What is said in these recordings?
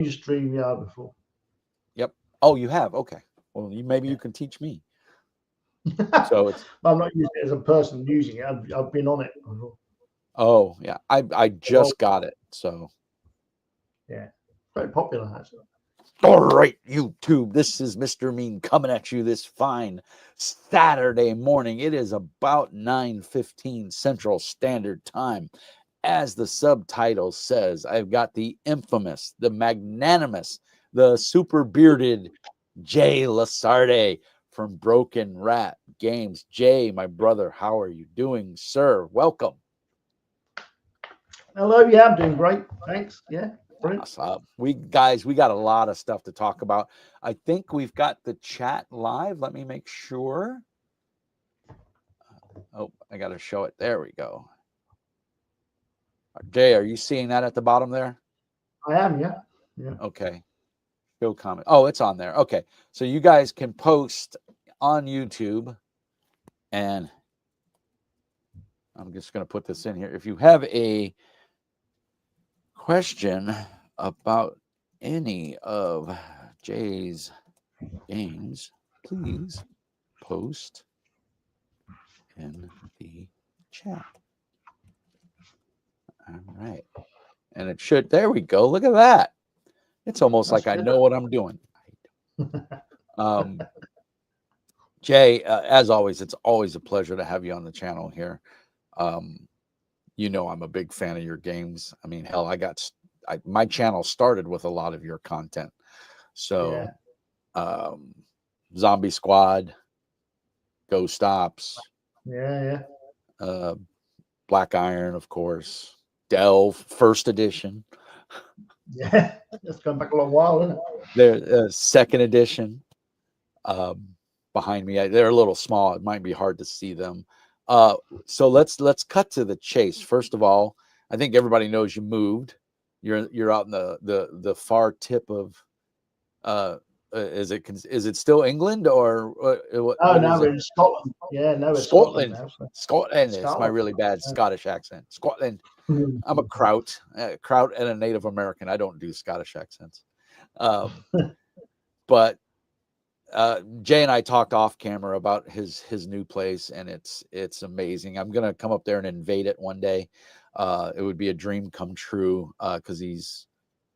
used StreamYard before. Yep. Oh, you have? Okay. Well, maybe you Yeah. can teach me. So it's I'm not using it as a person using it. I've been on it before. oh yeah. I Well, just got it. So yeah, very popular actually. all right, YouTube. This is Mr. Mean coming at you this fine Saturday morning. It is about 9:15 Central Standard Time. As the subtitle says, I've got the infamous, the magnanimous, the super bearded Jay Lasarde from Broken Rat Games. Jay, my brother, how are you doing, sir? Welcome. Hello, yeah, I'm doing great. Thanks. Yeah, brilliant. Awesome. We got a lot of stuff to talk about. I think we've got the chat live. Let me make sure. Oh, I got to show it. There we go. Jay, are you seeing that at the bottom there? I am, yeah. Yeah. Okay. Show comment. Oh, it's on there. Okay. So you guys can post on YouTube, and I'm just going to put this in here. If you have a question about any of Jay's games, please post in the chat. All right. And it should, there we go. Look at that. It's almost That's like I good. know what I'm doing. Um, Jay, as always, it's always a pleasure to have you on the channel here. You know, I'm a big fan of your games. I mean, hell, my channel started with a lot of your content. Yeah. So, um, Zombie Squad, Ghost Ops, Yeah, uh, Black Iron, of course, Delve, first edition. yeah. Yeah. It's going back a long while, isn't it? There, second edition. Um, Behind me, they're a little small. It might be hard to see them. So let's cut to the chase. First of all, I think everybody knows you moved. You're out in the far tip of is it still England or Oh, what now is we're it? in Scotland. Yeah, no, it's Scotland Scotland. now. So. Scotland. It's my Scotland. really bad Scottish accent. Scotland. Mhm. I'm a Kraut and a Native American. I don't do Scottish accents. Um, but Jay and I talked off camera about his new place, and it's amazing. I'm gonna come up there and invade it one day. It would be a dream come true because he's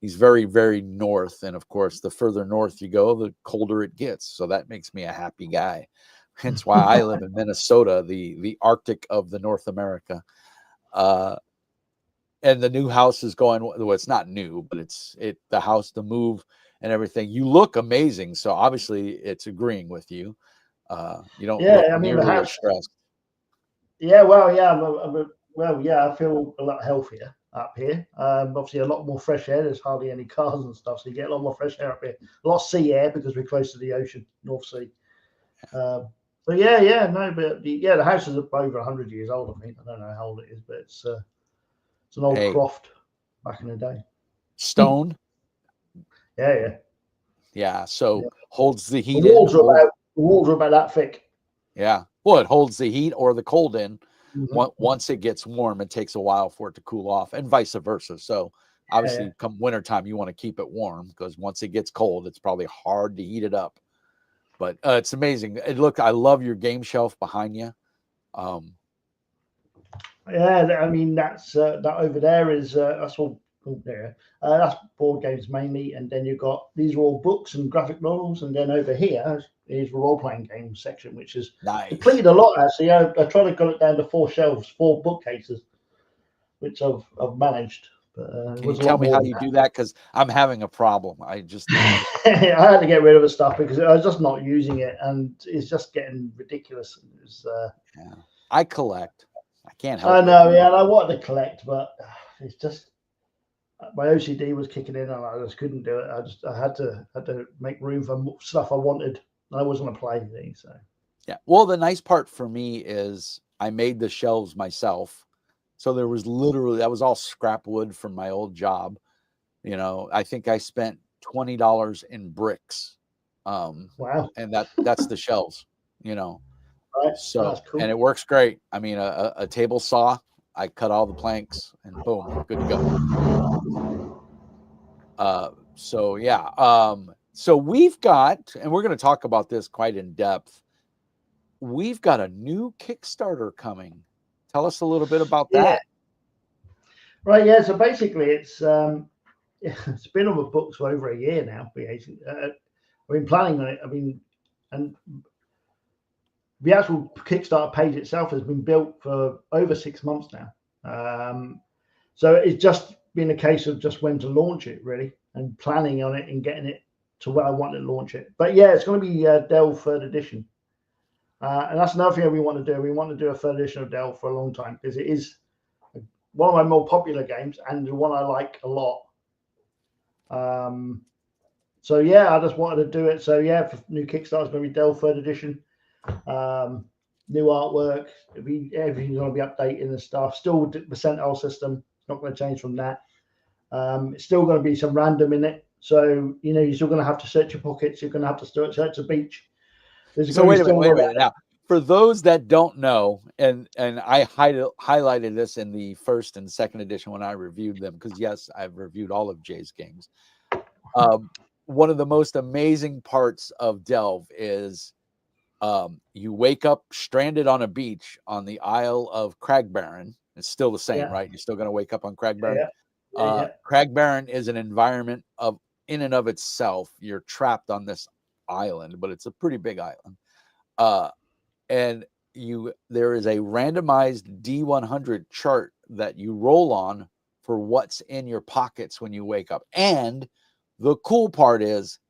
very very north, and of course, the further north you go, the colder it gets. So that makes me a happy guy. Hence why I live in Minnesota, the Arctic of the North America. Uh, and the new house is going well. It's not new, but the house, the move and everything. You look amazing, so obviously it's agreeing with you. You don't Yeah, look I mean the nearly as house. stressed. Yeah, well, yeah, well, yeah. I feel a lot healthier up here. Obviously, a lot more fresh air. There's hardly any cars and stuff, so you get a lot more fresh air up here. A lot of sea air because we're close to the ocean, North Sea. Um, so yeah, no, but yeah, the house is over 100 years old. I think I don't know how old it is, but it's an old Hey, croft back in the day. stone, Yeah. yeah. So Yeah. holds the The heat in. walls are Hold, about the walls are about that thick. yeah. Well, it holds the heat or the cold in. Hmm. Once it gets warm, it takes a while for it to cool off, and vice versa. So Yeah, obviously, come wintertime, you want to keep it warm because once it gets cold, it's probably hard to heat it up. But it's amazing. Look, I love your game shelf behind you. Um, yeah. I mean, that over there is that's all. Oh, there. That's board games mainly, and then you've got these are all books and graphic novels, and then over here is role playing games section, which is nice. depleted a lot actually. I tried to got it down to four shelves, four bookcases, which I've managed, but it Can you was a tell lot me more how than you do that? Because I'm having a problem. I just, that. I had to get rid of the stuff because I was just not using it, and it's just getting ridiculous. yeah. I collect. I can't I help it. know, yeah, and I wanted to collect, but it's just my OCD was kicking in, and I just couldn't do it. I had to make room for stuff I wanted. And I was going to play these, so Yeah. Well, the nice part for me is I made the shelves myself. So there was literally, that was all scrap wood from my old job. You know, I think I spent $20 in bricks. Um, wow, and that's the shelves, you know. right, So, that's and cool. it works great. I mean, a table saw, I cut all the planks and boom, good to go. So yeah, so we've got, and we're going to talk about this quite in depth. We've got a new Kickstarter coming. Tell us a little bit about Yeah. that. Right. Yeah. So basically, it's been on the books for over a year now. I've been planning on it. I mean, and the actual Kickstarter page itself has been built for over 6 months now. So it's just been a case of just when to launch it, really, and planning on it and getting it to where I want to launch it. But yeah, it's going to be Delve third edition. And that's another thing we want to do. We want to do a third edition of Delve for a long time because it is one of my more popular games and the one I like a lot. So yeah, I just wanted to do it. So yeah, for new Kickstarter is going to be Delve third edition. New artwork. Everything's going to be updated and stuff. Still the percentile system. It's not going to change from that. It's still going to be some random in it. So you're still going to have to search your pockets. You're going to have to search the beach. So wait a minute. Now, for those that don't know, and I highlighted this in the first and second edition when I reviewed them, because yes, I've reviewed all of Jay's games. One of the most amazing parts of Delve is you wake up stranded on a beach on the Isle of Cragbaron. It's still the same, right? You're still going to wake up on Cragbaron. Cragbaron is an environment in and of itself. You're trapped on this island, but it's a pretty big island. And there is a randomized D100 chart that you roll on for what's in your pockets when you wake up. And the cool part is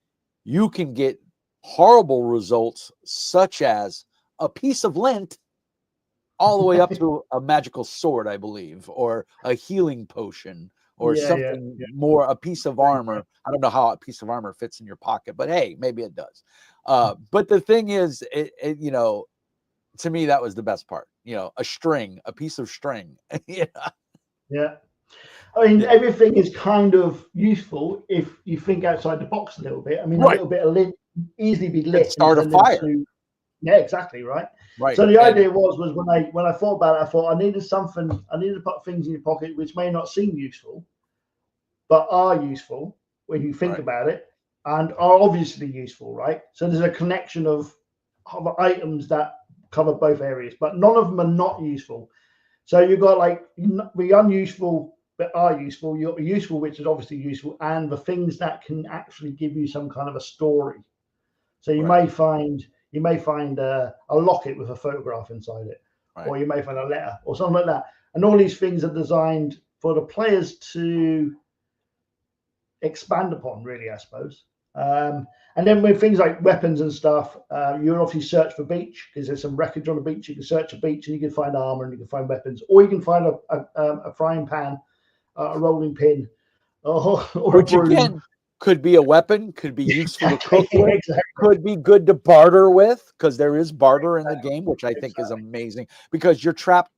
you can get horrible results, such as a piece of lint all the way up to a magical sword, I believe, or a healing potion, or something more, a piece of armor. I don't know how a piece of armor fits in your pocket, but hey, maybe it does. But the thing is, to me, that was the best part. A piece of string. Yeah. I mean, everything is kind of useful if you think outside the box a little bit. I mean, a little bit of lint easily be lit and start a fire. Yeah, exactly, right. So the idea was when I thought about it, I thought I needed to put things in your pocket which may not seem useful, but are useful when you think about it, and are obviously useful, right? So there's a connection of items that cover both areas, but none of them are not useful. So you've got like the unuseful but are useful. You've got the useful, which is obviously useful, and the things that can actually give you some kind of a story. So you may find a locket with a photograph inside it, or you may find a letter or something like that. And all these things are designed for the players to expand upon, really, I suppose. And then with things like weapons and stuff, you obviously search for beach because there's some wreckage on the beach. You can search a beach and you can find armor and you can find weapons, or you can find a frying pan, a rolling pin, or which a broom. Again could be a weapon, could be useful to cook with, could be good to barter with, because there is barter in the game, which I think is amazing, because you're trapped.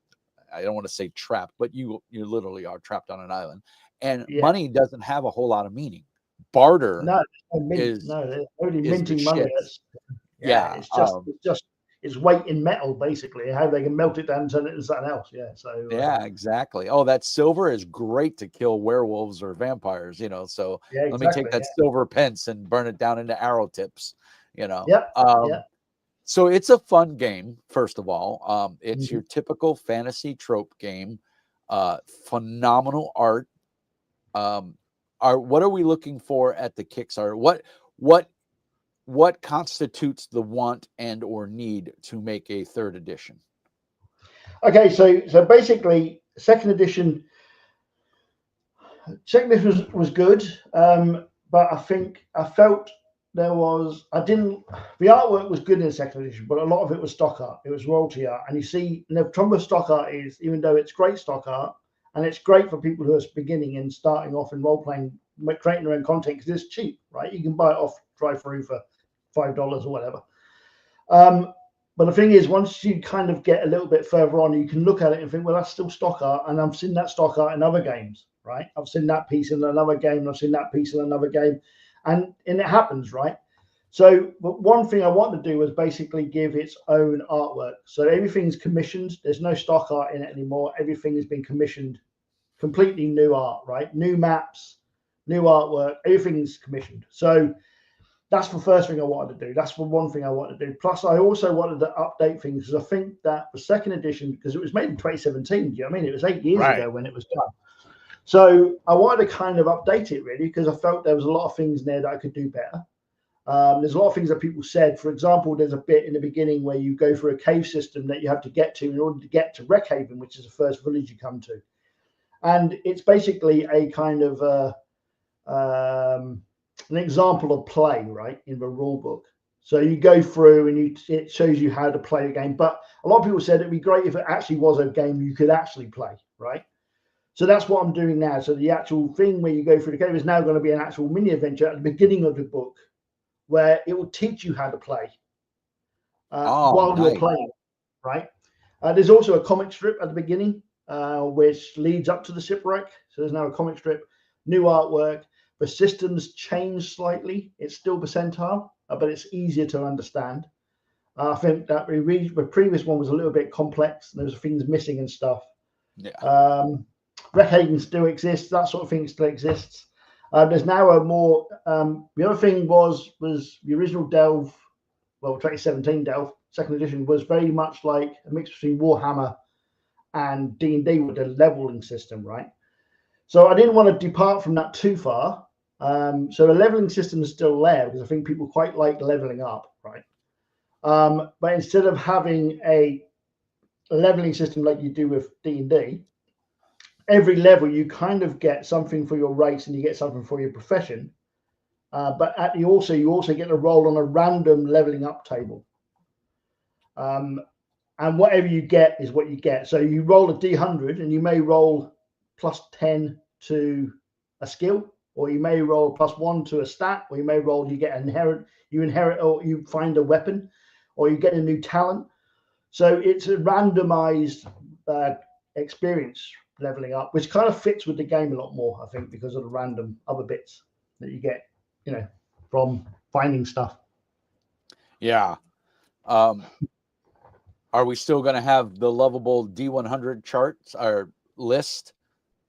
I don't want to say trapped, but you literally are trapped on an island, and money doesn't have a whole lot of meaning. Barter is only minting money. It's weight in metal, basically. How they can melt it down and turn it into something else. Yeah. So exactly. Oh, that silver is great to kill werewolves or vampires. So let me take that silver pence and burn it down into arrow tips. So it's a fun game. First of all, it's your typical fantasy trope game. Phenomenal art. What are we looking for at the Kickstarter? What constitutes the want and or need to make a third edition? Okay, so basically, second edition was good, but I felt the artwork was good in the second edition, but a lot of it was stock art. It was royalty art, and you see, the problem with stock art is, even though it's great stock art, and it's great for people who are beginning and starting off in role playing, creating their own content, because it's cheap, right? You can buy it off drive-through for $5 or whatever. But the thing is, once you kind of get a little bit further on, you can look at it and think, well, that's still stock art, and I've seen that stock art in other games, right? I've seen that piece in another game, and I've seen that piece in another game, and it happens, right? So one thing I wanted to do was basically give its own artwork. So everything's commissioned. There's no stock art in it anymore. Everything has been commissioned, completely new art, right? New maps, new artwork, everything's commissioned. So that's the first thing I wanted to do. That's the one thing I wanted to do. Plus, I also wanted to update things because I think that the second edition, because it was made in 2017, do you know what I mean? It was 8 years ago when it was done. So I wanted to kind of update it really because I felt there was a lot of things there that I could do better. There's a lot of things that people said. For example, there's a bit in the beginning where you go through a cave system that you have to get to in order to get to Wreckhaven, which is the first village you come to. And it's basically a kind of an example of play, right, in the rule book. So you go through and it shows you how to play a game. But a lot of people said it'd be great if it actually was a game you could actually play, right? So that's what I'm doing now. So the actual thing where you go through the game is now going to be an actual mini adventure at the beginning of the book, where it will teach you how to play while you're playing, right? There's also a comic strip at the beginning, which leads up to the shipwreck. So there's now a comic strip, new artwork. The systems change slightly. It's still percentile, but it's easier to understand. I think that the previous one was a little bit complex. There was things missing and stuff. Yeah. Wreckhaven still exists. That sort of thing still exists. There's now a more. The other thing was the original Delve, well, 2017 Delve second edition was very much like a mix between Warhammer and D&D with the leveling system, right? So I didn't want to depart from that too far. So the leveling system is still there because I think people quite like leveling up, right? But instead of having a leveling system like you do with D&D, every level you kind of get something for your race and you get something for your profession. But you also get to roll on a random leveling up table. And whatever you get is what you get. So you roll a D100 and you may roll plus 10 to a skill, or you may roll plus 1 to a stat, or you may roll, you inherit or you find a weapon, or you get a new talent. So it's a randomized experience leveling up, which kind of fits with the game a lot more, I think, because of the random other bits that you get, from finding stuff. Yeah. Are we still going to have the lovable D100 charts or list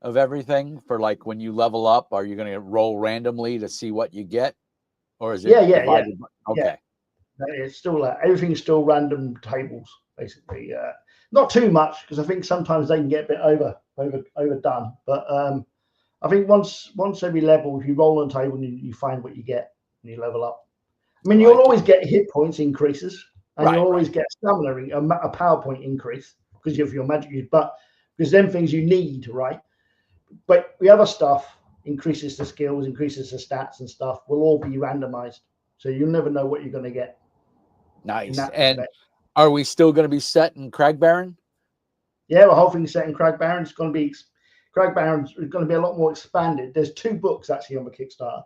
of everything for like when you level up? Are you going to roll randomly to see what you get, or is it? Yeah. Okay. It's still everything's still random tables, basically. Not too much because I think sometimes they can get a bit overdone. But I think once every level, if you roll on a table and you find what you get and you level up. I mean, you'll always get hit points increases, and you'll always get stamina, a power point increase because of your magic use. But because them things you need, right? But the other stuff increases the skills, increases the stats and stuff will all be randomized. So you'll never know what you're going to get. Nice. And are we still going to be set in Cragbaron? Yeah, the whole thing's set in Cragbaron. It's going to be Cragbaron's going to be a lot more expanded. There's 2 books actually on the Kickstarter.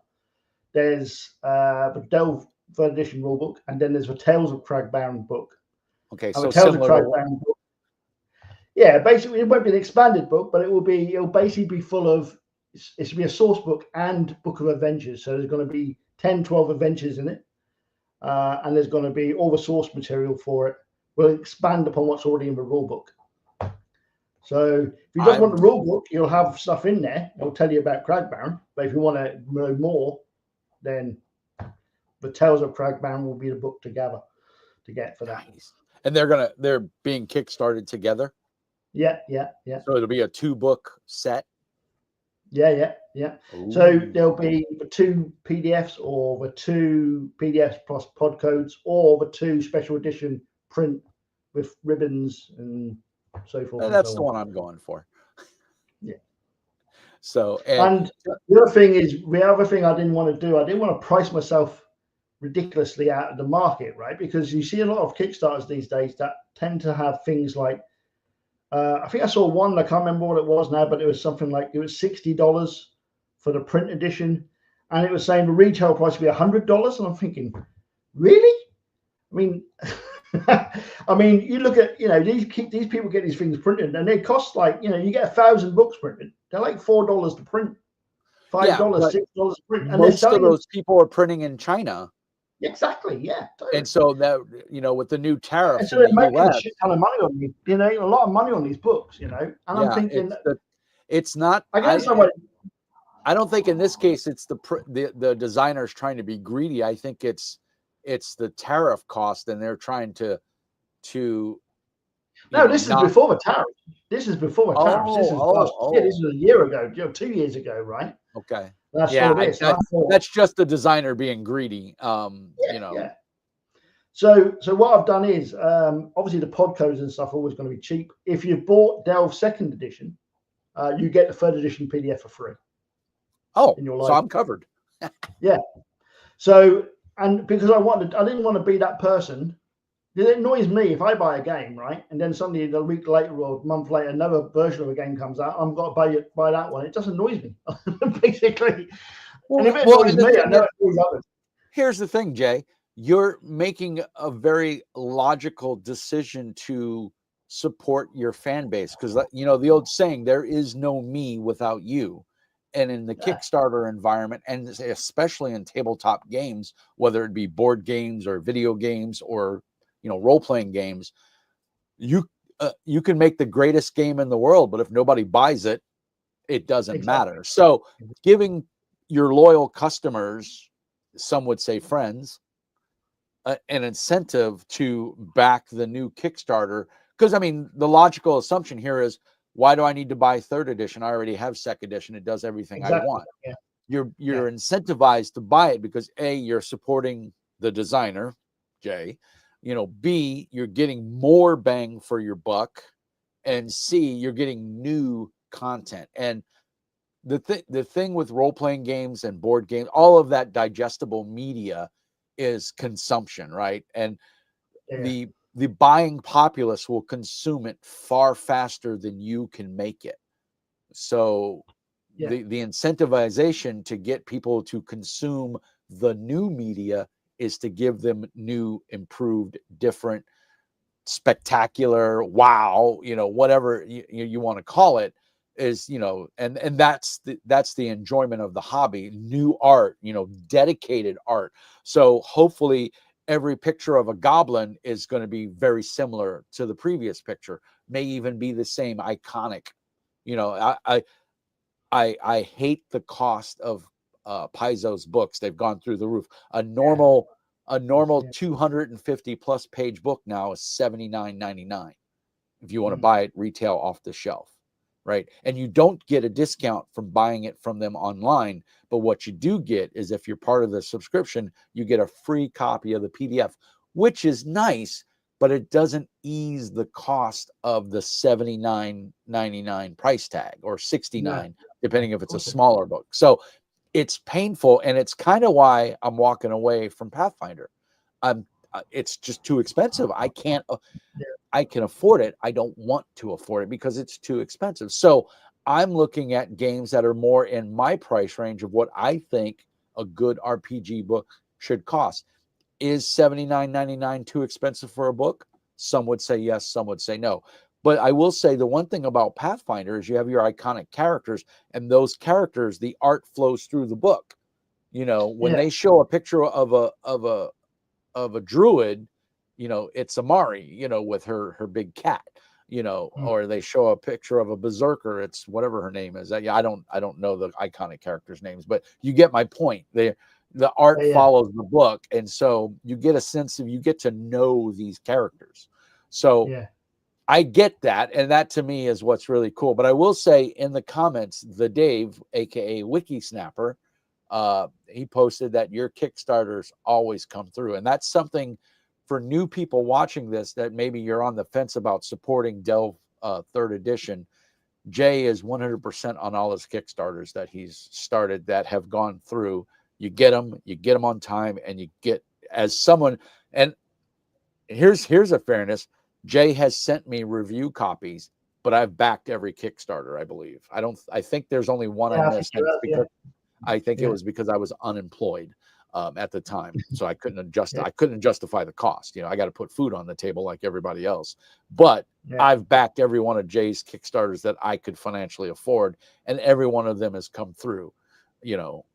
There's the Delve third edition rulebook, and then there's the Tales of Cragbaron book. Okay, so Tales of Cragbaron book. Yeah, basically it won't be an expanded book, but it'll basically be full of. It will be a source book and book of adventures. So there's going to be 10, 12 adventures in it. And there's going to be all the source material for it. We'll expand upon what's already in the rule book. So if you just want the rule book, you'll have stuff in there. It'll tell you about Cragbaron. But if you want to know more, then the Tales of Cragbaron will be the book to get for that. Nice. And they're being kickstarted together. Yeah. So it'll be a 2-book set. Yeah. Ooh. So there'll be the 2 PDFs or the 2 PDFs plus pod codes or the 2 special edition print with ribbons and so forth. And that's the one I'm going for. Yeah. So and the other thing I didn't want to do, I didn't want to price myself ridiculously out of the market, right? Because you see a lot of Kickstarters these days that tend to have things like I think I saw one, I can't remember what it was now, but it was something like it was $60 for the print edition. And it was saying the retail price would be $100. And I'm thinking, really? I mean, you look at, these people get these things printed and they cost like, you get 1,000 books printed. They're like $4 to print, $5, $6 to print. And most of those people are printing in China. Exactly, yeah. Totally. And so that, with the new tariffs, so they're making a shit ton of money on these, a lot of money on these books, and I'm thinking it's not. I guess I don't think in this case it's the designers trying to be greedy. I think it's the tariff cost, and they're trying to No, this is not. before the tariff. This is before the tariffs. This is last year. This Oh. is a year ago, 2 years ago, right? Okay. That's Yeah, all this. I thought, that's just the designer being greedy. yeah. So what I've done is obviously the podcodes and stuff are always going to be cheap. If you bought Delve second edition, you get the third edition PDF for free. Oh, in your so library. I'm covered. Yeah. So, and because I didn't want to be that person. It annoys me if I buy a game, right, and then suddenly a week later or a month later, another version of a game comes out. I've got to buy that one. It just annoys me, basically. And if it annoys me, I know it annoys others. Here's the thing, Jay. You're making a very logical decision to support your fan base because, the old saying, there is no me without you. And in the Kickstarter environment, and especially in tabletop games, whether it be board games or video games or role-playing games, you can make the greatest game in the world, but if nobody buys it, it doesn't matter. So giving your loyal customers, some would say friends, an incentive to back the new Kickstarter, because the logical assumption here is, why do I need to buy third edition? I already have second edition. It does everything I want. Yeah. You're incentivized to buy it because A, you're supporting the designer, Jay. B, you're getting more bang for your buck, and C, you're getting new content. And the thing with role-playing games and board games, all of that digestible media is consumption, right? And the buying populace will consume it far faster than you can make it. So the incentivization to get people to consume the new media is to give them new, improved, different, spectacular, wow, whatever you want to call it, is, and that's the enjoyment of the hobby. New art, dedicated art. So hopefully every picture of a goblin is going to be very similar to the previous picture, may even be the same iconic. I hate the cost of Paizo's books. They've gone through the roof. A normal 250 plus page book now is $79.99 if you want to buy it retail off the shelf, right? And you don't get a discount from buying it from them online, but what you do get is, if you're part of the subscription, you get a free copy of the PDF, which is nice, but it doesn't ease the cost of the $79.99 price tag, or $69, depending if it's a smaller book. So it's painful, and it's kind of why I'm walking away from Pathfinder. It's just too expensive. I can afford it. I don't want to afford it because it's too expensive. So I'm looking at games that are more in my price range of what I think a good RPG book should cost. Is $79.99 too expensive for a book? Some would say yes, some would say no. But I will say the one thing about Pathfinder is you have your iconic characters, and those characters, the art flows through the book. When they show a picture of a druid, it's Amari, with her big cat, or they show a picture of a berserker, it's whatever her name is. I don't know the iconic characters' names, but you get my point. The art follows the book, and so you get a sense of, you get to know these characters. So I get that, and that to me is what's really cool. But I will say, in the comments, the Dave, aka Wiki Snapper, he posted that your Kickstarters always come through, and that's something for new people watching this, that maybe you're on the fence about supporting Delve third edition. Jay is 100% on all his Kickstarters that he's started that have gone through. You get them on time, and you get, as someone, and here's a fairness. Jay has sent me review copies, but I've backed every Kickstarter, I believe. I think there's only one I missed. I think it was because I was unemployed at the time, so I couldn't justify the cost. I got to put food on the table like everybody else. But I've backed every one of Jay's Kickstarters that I could financially afford, and every one of them has come through.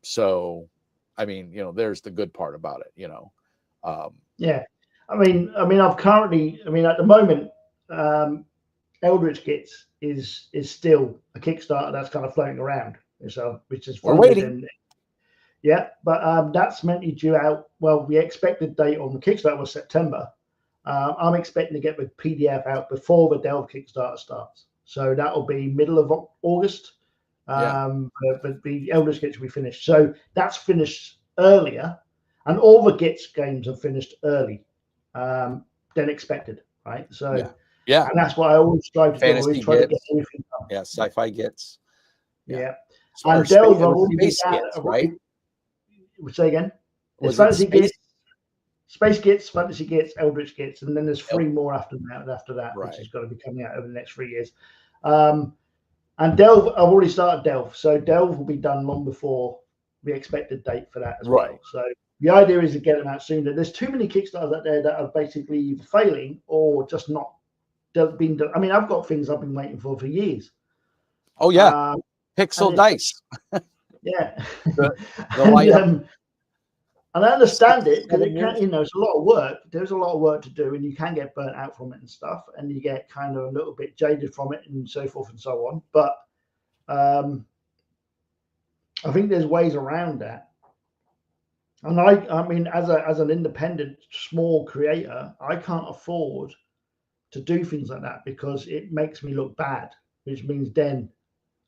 So there's the good part about it. I've currently, at the moment, Eldritch Kits is still a Kickstarter that's kind of floating around. which is We're funded waiting. and yeah, but that's meant to be due out. Well, the expected date on the Kickstarter was September. I'm expecting to get the PDF out before the Delve Kickstarter starts, so that'll be middle of August. But the Eldritch Gits will be finished, so that's finished earlier, and all the Gits games are finished early than expected, right? So yeah, and that's what I always strive to do. I Fantasy always try to get Gits. everything done. Yeah, sci-fi Gits. Yeah. Or And Delve, I've it was already Space Gits, right? Say again. There's Was it Fantasy Space? Gits, Space Gits, Fantasy Gits, Eldritch Gits, and then there's 3 more after that, Right. which is going to be coming out over the next 3 years. And Delve, I've already started Delve, so Delve will be done long before the expected date for that as well. So the idea is to get them out sooner. There's too many Kickstarters out there that are basically either failing or just not being done. I mean, I've got things I've been waiting for years. Oh yeah, Pixel Dice. Yeah. And I understand it because it can, it's a lot of work. There's a lot of work to do, and you can get burnt out from it and stuff, and you get kind of a little bit jaded from it, and so forth and so on. But I think there's ways around that. And I mean, as an independent small creator, I can't afford to do things like that because it makes me look bad, which means then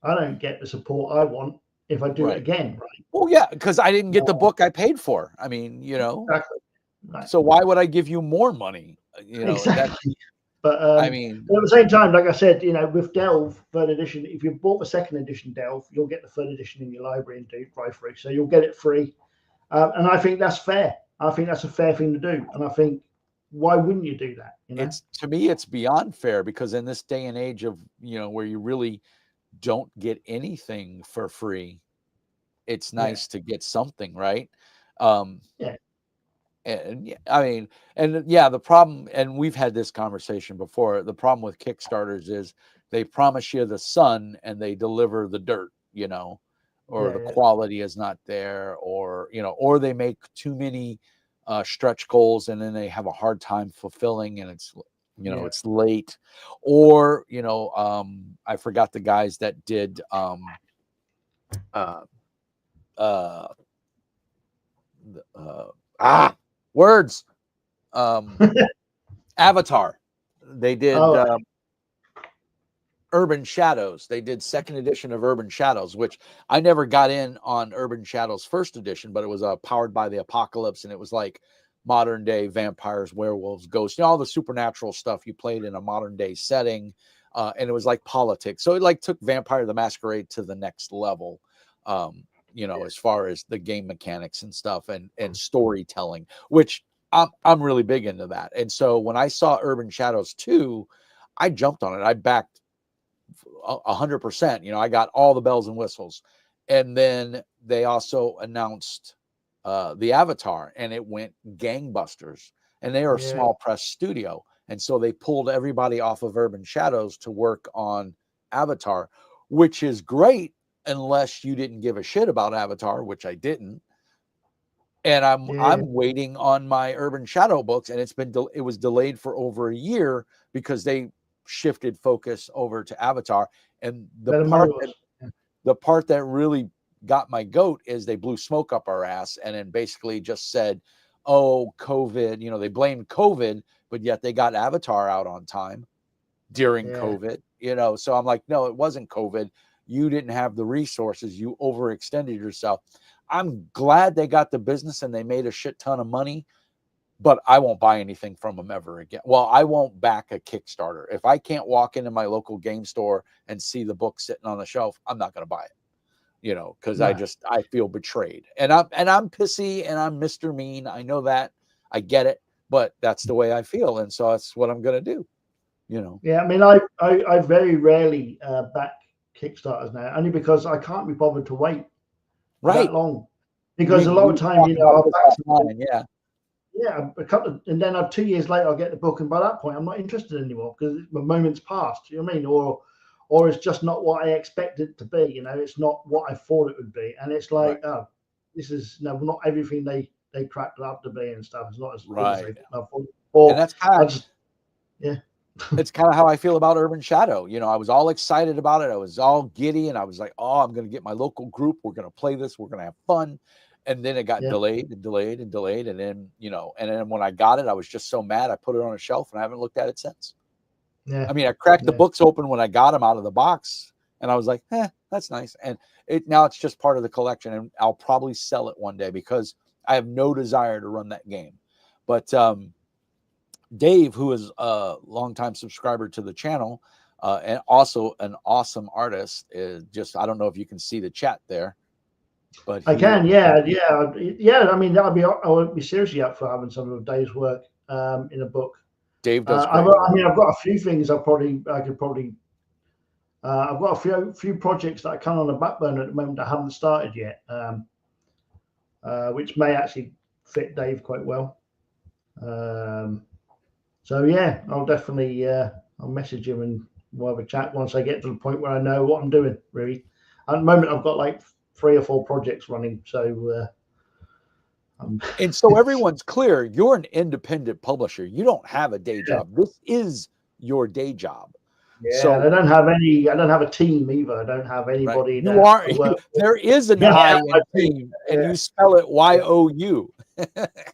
I don't get the support I want if I do it again, right? Well, yeah, because I didn't get the book I paid for. I mean, exactly. Right. So why would I give you more money? Exactly. But I mean, at the same time, like I said, with Delve third edition, if you bought the second edition Delve, you'll get the third edition in your library and do drive free. So you'll get it free, and I think that's fair. I think that's a fair thing to do, and I think why wouldn't you do that? To me, it's beyond fair because in this day and age of where you really don't get anything for free, it's nice to get something, right? Yeah. And I mean, the problem, and we've had this conversation before, the problem with Kickstarters is they promise you the sun and they deliver the dirt, or the quality is not there, or or they make too many stretch goals and then they have a hard time fulfilling, and it's it's late, or I forgot the guys that did words. Avatar. They did Urban Shadows. They did second edition of Urban Shadows, which I never got in on Urban Shadows first edition, but it was powered by the apocalypse, and it was like modern day vampires, werewolves, ghosts, all the supernatural stuff you played in a modern day setting, and it was like politics. So it like took Vampire the Masquerade to the next level. As far as the game mechanics and stuff and storytelling, which I'm really big into that. And so when I saw Urban Shadows 2, I jumped on it. I backed 100%. I got all the bells and whistles. And then they also announced the Avatar, and it went gangbusters. And they are a small press studio. And so they pulled everybody off of Urban Shadows to work on Avatar, which is great unless you didn't give a shit about Avatar, which I didn't. And I'm waiting on my Urban Shadow books, and it was delayed for over a year because they shifted focus over to Avatar. And the part that really got my goat is they blew smoke up our ass and then basically just said, oh, COVID, they blamed COVID, but yet they got Avatar out on time during COVID, so I'm like, no, it wasn't COVID. You didn't have the resources. You overextended yourself. I'm glad they got the business and they made a shit ton of money, but I won't buy anything from them ever again. Well, I won't back a Kickstarter. If I can't walk into my local game store and see the book sitting on the shelf, I'm not going to buy it, because I feel betrayed, and I'm pissy and I'm Mr. Mean. I know that. I get it, but that's the way I feel. And so that's what I'm going to do, Yeah. I mean, I very rarely back Kickstarters now, only because I can't be bothered to wait that long, because a lot of time, I'll back a couple of, and then 2 years later I'll get the book, and by that point I'm not interested anymore because the moment's passed. You know what I mean? Or it's just not what I expected it to be. It's not what I thought it would be, and it's like, oh, this is not everything they cracked it up to be and stuff. It's not as good as they thought. And that's kind of It's kind of how I feel about Urban Shadow. You know, I was all excited about it. I was all giddy, and I was like, "Oh, I'm going to get my local group. We're going to play this. We're going to have fun." And then it got delayed and delayed and delayed, and then and then when I got it, I was just so mad. I put it on a shelf, and I haven't looked at it since. Yeah, I mean, I cracked the books open when I got them out of the box, and I was like, that's nice. And now it's just part of the collection, and I'll probably sell it one day because I have no desire to run that game. But Dave, who is a longtime subscriber to the channel and also an awesome artist, is just, I don't know if you can see the chat there, but I can, yeah. I mean, I would be seriously up for having some of Dave's work in a book. Dave does great I work. mean, I've got a few things I've got a few projects that are kind of on the back burner at the moment that I haven't started yet, which may actually fit Dave quite well. So yeah, I'll definitely I'll message him and we'll have a chat once I get to the point where I know what I'm doing. Really, at the moment I've got like 3 or 4 projects running. So and so everyone's clear, you're an independent publisher. You don't have a day job. This is your day job. Yeah, so I don't have a team either. I don't have anybody. Right. There is an I in team, and you spell it YOU.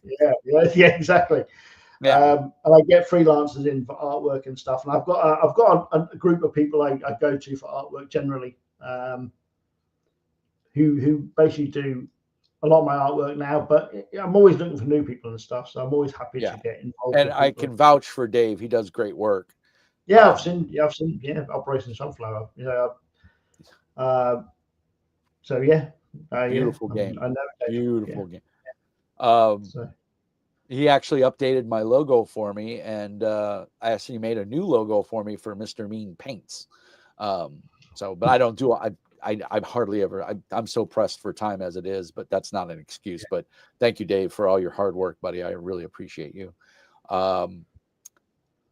Yeah, exactly. And I get freelancers in for artwork and stuff. And I've got a group of people I go to for artwork generally, who basically do a lot of my artwork now. But I'm always looking for new people and stuff, so I'm always happy to get involved. And I can vouch for Dave; he does great work. Yeah, I've seen Operation Sunflower. So yeah, beautiful game. I know beautiful game. He actually updated my logo for me, and I actually made a new logo for me for Mr. Mean Paints. But I don't do I hardly ever. I'm so pressed for time as it is, but that's not an excuse. But thank you, Dave, for all your hard work, buddy. I really appreciate you.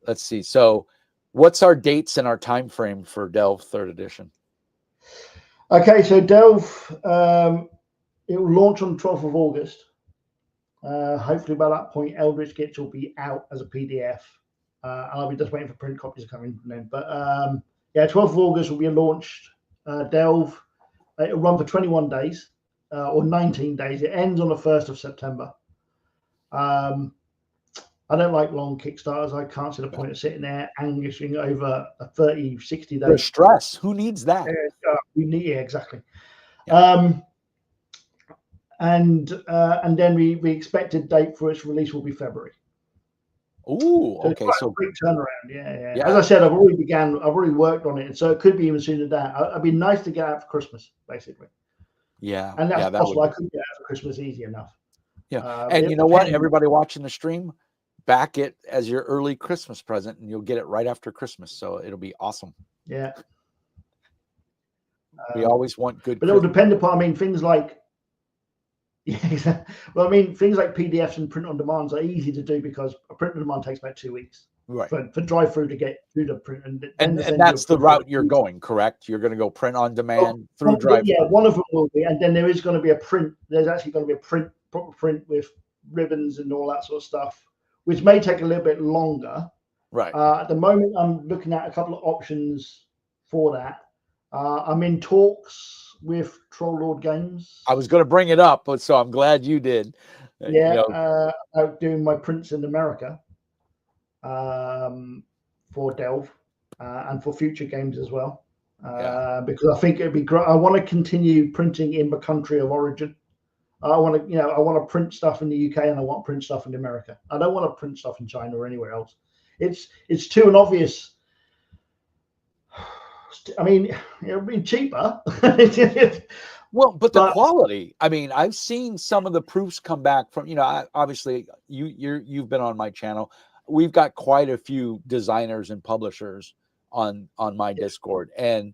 Let's see. So, what's our dates and our time frame for Delve 3rd edition? Okay, so Delve, it will launch on the 12th of August. Hopefully by that point, Eldritch Gitch will be out as a PDF. I'll be just waiting for print copies to come in then. But 12th of August will be launched. Delve, it'll run for 21 days or 19 days. It ends on the 1st of September. I don't like long Kickstarters. I can't see the point of sitting there anguishing over a 30, 60 days. The stress. Who needs that? Exactly. Yeah. And then we expected date for its release will be February. Oh, okay. So quick turnaround. Yeah. As I said, I've already worked on it, and so it could be even sooner than that. It'd be nice to get out for Christmas, basically. Yeah. And that's possible. I could get out for Christmas easy enough. Yeah. And you know what? Everybody watching the stream, back it as your early Christmas present, and you'll get it right after Christmas. So it'll be awesome. Yeah. We always want good. But it'll depend upon, things like, things like PDFs and print on demands are easy to do because a print on demand takes about 2 weeks. Right. For drive through to get through the print. And that's the route you're going, correct? You're going to go print on demand through drive. Yeah, one of them will be. And then there is going to be a print. There's actually going to be a proper print with ribbons and all that sort of stuff, which may take a little bit longer. Right. At the moment, I'm looking at a couple of options for that. I'm in talks with Troll Lord Games. I was going to bring it up, but so I'm glad you did. Yeah, about doing my prints in America for Delve and for future games as well. Because I think it'd be great. I want to continue printing in the country of origin. I want to print stuff in the UK and I want to print stuff in America. I don't want to print stuff in China or anywhere else. It's too an obvious. It'll be cheaper. Well, but the quality. I've seen some of the proofs come back from. Obviously, you've been on my channel. We've got quite a few designers and publishers on my Discord, and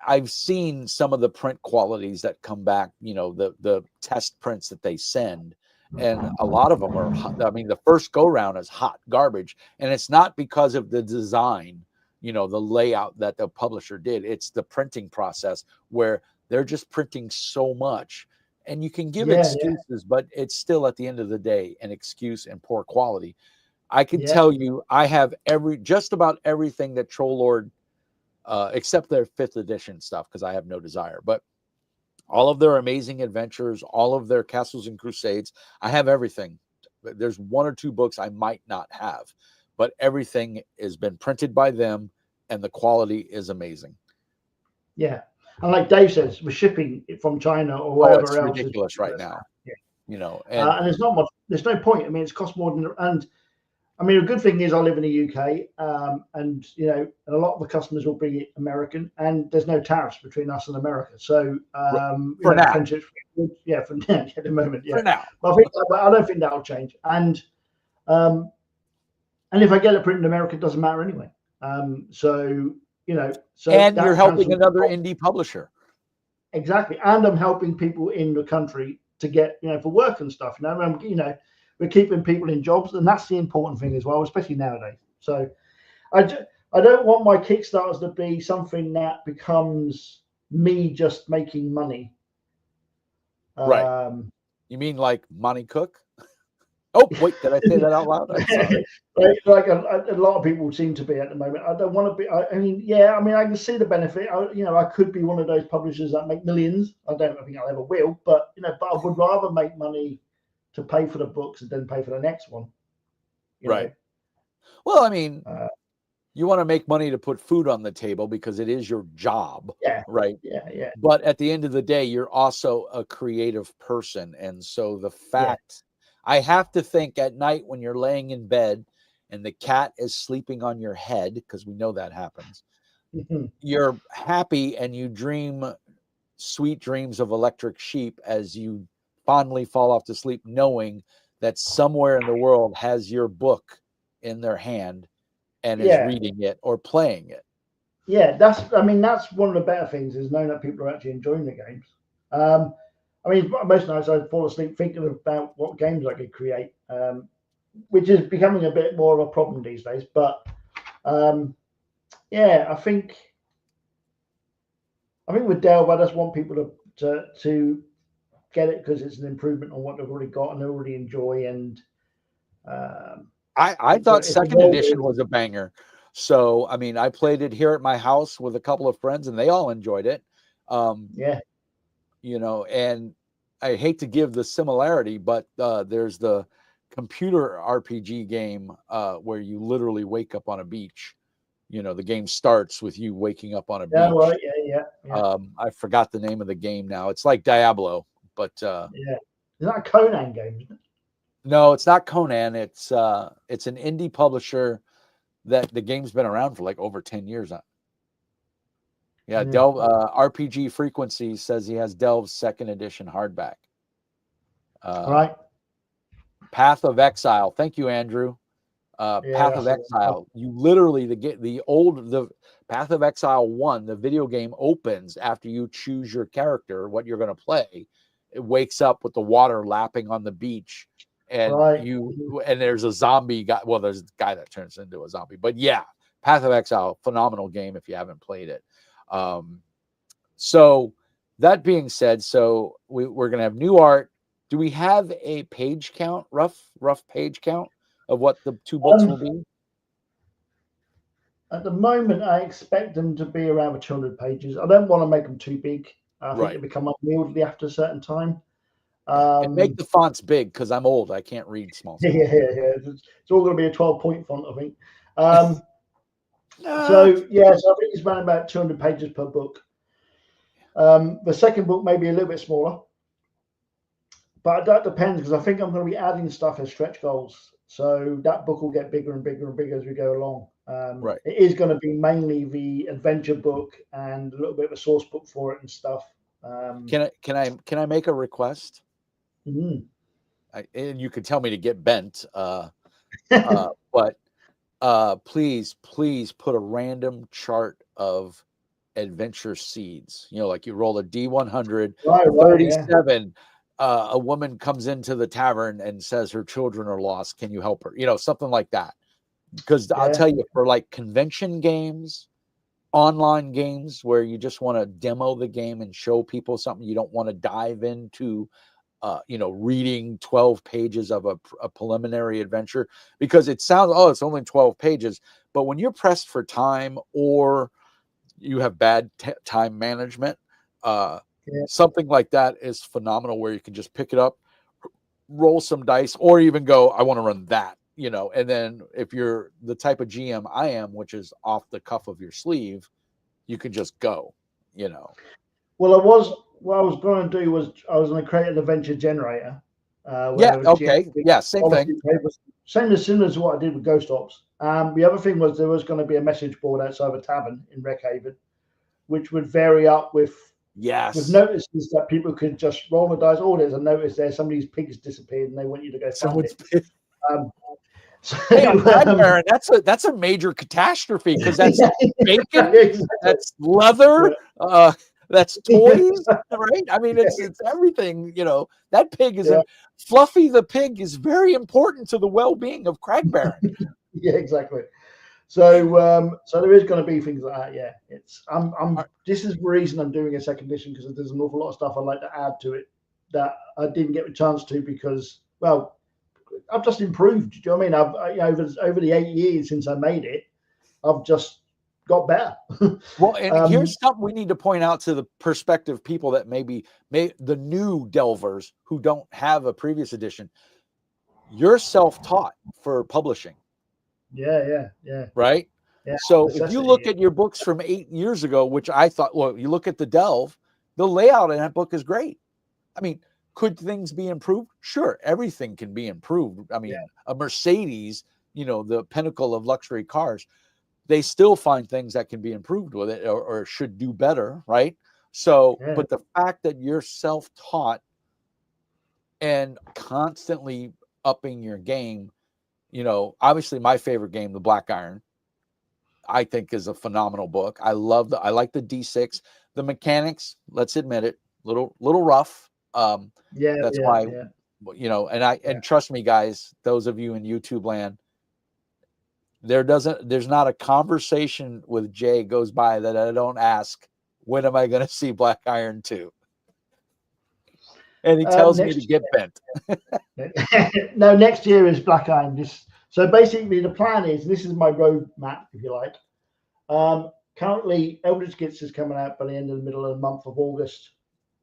I've seen some of the print qualities that come back. The test prints that they send. And a lot of them are. The first go round is hot garbage, and it's not because of the design. The layout that the publisher did. It's the printing process where they're just printing so much, and you can give excuses, but it's still at the end of the day an excuse and poor quality. I can tell you, I have just about everything that Troll Lord, except their 5th edition stuff, because I have no desire. But all of their Amazing Adventures, all of their Castles and Crusades, I have everything. There's 1 or 2 books I might not have, but everything has been printed by them, and the quality is amazing. Yeah, and like Dave says, we're shipping it from China or wherever else. It's ridiculous right now. Yeah. You know, and there's not much. There's no point. I mean, it's cost more than. And I mean, a good thing is I live in the UK, and you know, a lot of the customers will be American, and there's no tariffs between us and America. So for now, yeah, for now, at the moment, yeah. For now, but I don't think that'll change. And if I get it printed in America, it doesn't matter anyway. So you know, and you're helping another indie publisher. Exactly, and I'm helping people in the country to get, you know, for work and stuff. You know, we're keeping people in jobs, and that's the important thing as well, especially nowadays. So I don't want my Kickstarters to be something that becomes me just making money. Right. You mean like Monty Cook? Oh, wait, did I say that out loud? I'm sorry. like a lot of people seem to be at the moment. I don't want to be. I mean, yeah, I mean, I can see the benefit. You know, I could be one of those publishers that make millions. I don't think I ever will, but you know, but I would rather make money to pay for the books and then pay for the next one. Right. Well, I mean, you want to make money to put food on the table because it is your job. Yeah. Right. Yeah. But at the end of the day, you're also a creative person, and so the fact. I have to think at night when you're laying in bed and the cat is sleeping on your head, because we know that happens, you're happy and you dream sweet dreams of electric sheep as you fondly fall off to sleep, knowing that somewhere in the world has your book in their hand and is reading it or playing it. Yeah, that's one of the better things, is knowing that people are actually enjoying the games. I mean, most nights I fall asleep thinking about what games I could create, which is becoming a bit more of a problem these days. But yeah, I think with Delve, I just want people to get it because it's an improvement on what they've already got and they already enjoy. And I thought 2nd edition was a banger. So, I mean, I played it here at my house with a couple of friends and they all enjoyed it. You know, and I hate to give the similarity, but there's the computer RPG game where you literally wake up on a beach. You know, the game starts with you waking up on a beach. Right, yeah. I forgot the name of the game now. It's like Diablo, but yeah, it's not a Conan game, isn't it? No, it's not Conan. It's an indie publisher that the game's been around for like over 10 years. Yeah, Delve RPG Frequency says he has Delve's 2nd edition hardback. Right. Path of Exile. Thank you, Andrew. Path of Exile. You literally the Path of Exile 1, the video game opens after you choose your character, what you're going to play. It wakes up with the water lapping on the beach, and and there's a zombie guy. Well, there's a guy that turns into a zombie, but yeah, Path of Exile, phenomenal game if you haven't played it. So that being said, so we're going to have new art. Do we have a page count, rough page count of what the 2 books will be? At the moment, I expect them to be around 200 pages. I don't want to make them too big. I think they become unwieldy after a certain time. And make the fonts big, because I'm old. I can't read small stuff. Yeah. It's all going to be a 12-point font, I think. So I think it's around about 200 pages per book. The second book may be a little bit smaller, but that depends, because I think I'm going to be adding stuff as stretch goals. So that book will get bigger and bigger and bigger as we go along. It is going to be mainly the adventure book and a little bit of a source book for it and stuff. Can I make a request? Mm-hmm. And you can tell me to get bent, but please put a random chart of adventure seeds. You know, like you roll a D100, 37. A woman comes into the tavern and says her children are lost. Can you help her? You know, something like that. Because I'll tell you, for like convention games, online games where you just want to demo the game and show people something, you don't want to dive into reading 12 pages of a preliminary adventure, because it sounds, oh, it's only 12 pages. But when you're pressed for time or you have bad time management, something like that is phenomenal, where you can just pick it up, roll some dice, or even go, I want to run that, and then if you're the type of GM I am, which is off the cuff of your sleeve, you can just go, Well, what I was going to do was I was going to create an adventure generator. Yeah. Okay. Yeah. Same thing. Same as what I did with Ghost Ops. The other thing was there was going to be a message board outside a tavern in Wreckhaven, which would vary up with notices that people could just roll the dice. Oh, there's a notice there. Somebody's pig has disappeared, and they want you to go find it. Hey, on Baron, that's a major catastrophe, because that's bacon, exactly. That's leather, that's toys, right? I mean, it's everything. That pig is Fluffy. The pig is very important to the well-being of Crag Baron. Yeah, exactly. So, so there is going to be things like that. Yeah, this is the reason I'm doing a second edition, because there's an awful lot of stuff I'd like to add to it that I didn't get a chance to, because, well, I've just improved. Do you know what I mean? Over the 8 years since I made it, I've just got better. Well, and here's something we need to point out to the prospective people that maybe the new delvers who don't have a previous edition. You're self-taught for publishing. Yeah. Right? Yeah. So if you look at your books from 8 years ago, which I thought, well, you look at the Delve, the layout in that book is great. I mean, could things be improved? Sure, everything can be improved. I mean, a Mercedes, the pinnacle of luxury cars, they still find things that can be improved with it, or should do better, right? So, but the fact that you're self-taught and constantly upping your game, obviously my favorite game, the Black Iron, I think is a phenomenal book. I like the D6, the mechanics, let's admit it, little rough. That's why, and trust me, guys, those of you in YouTube land, there's not a conversation with Jay goes by that I don't ask, when am I going to see Black Iron 2? And he tells me to get bent. No, next year is Black Iron. So basically the plan is, this is my roadmap, if you like. Currently, Eldritch Gits is coming out by the end of the middle of the month of August.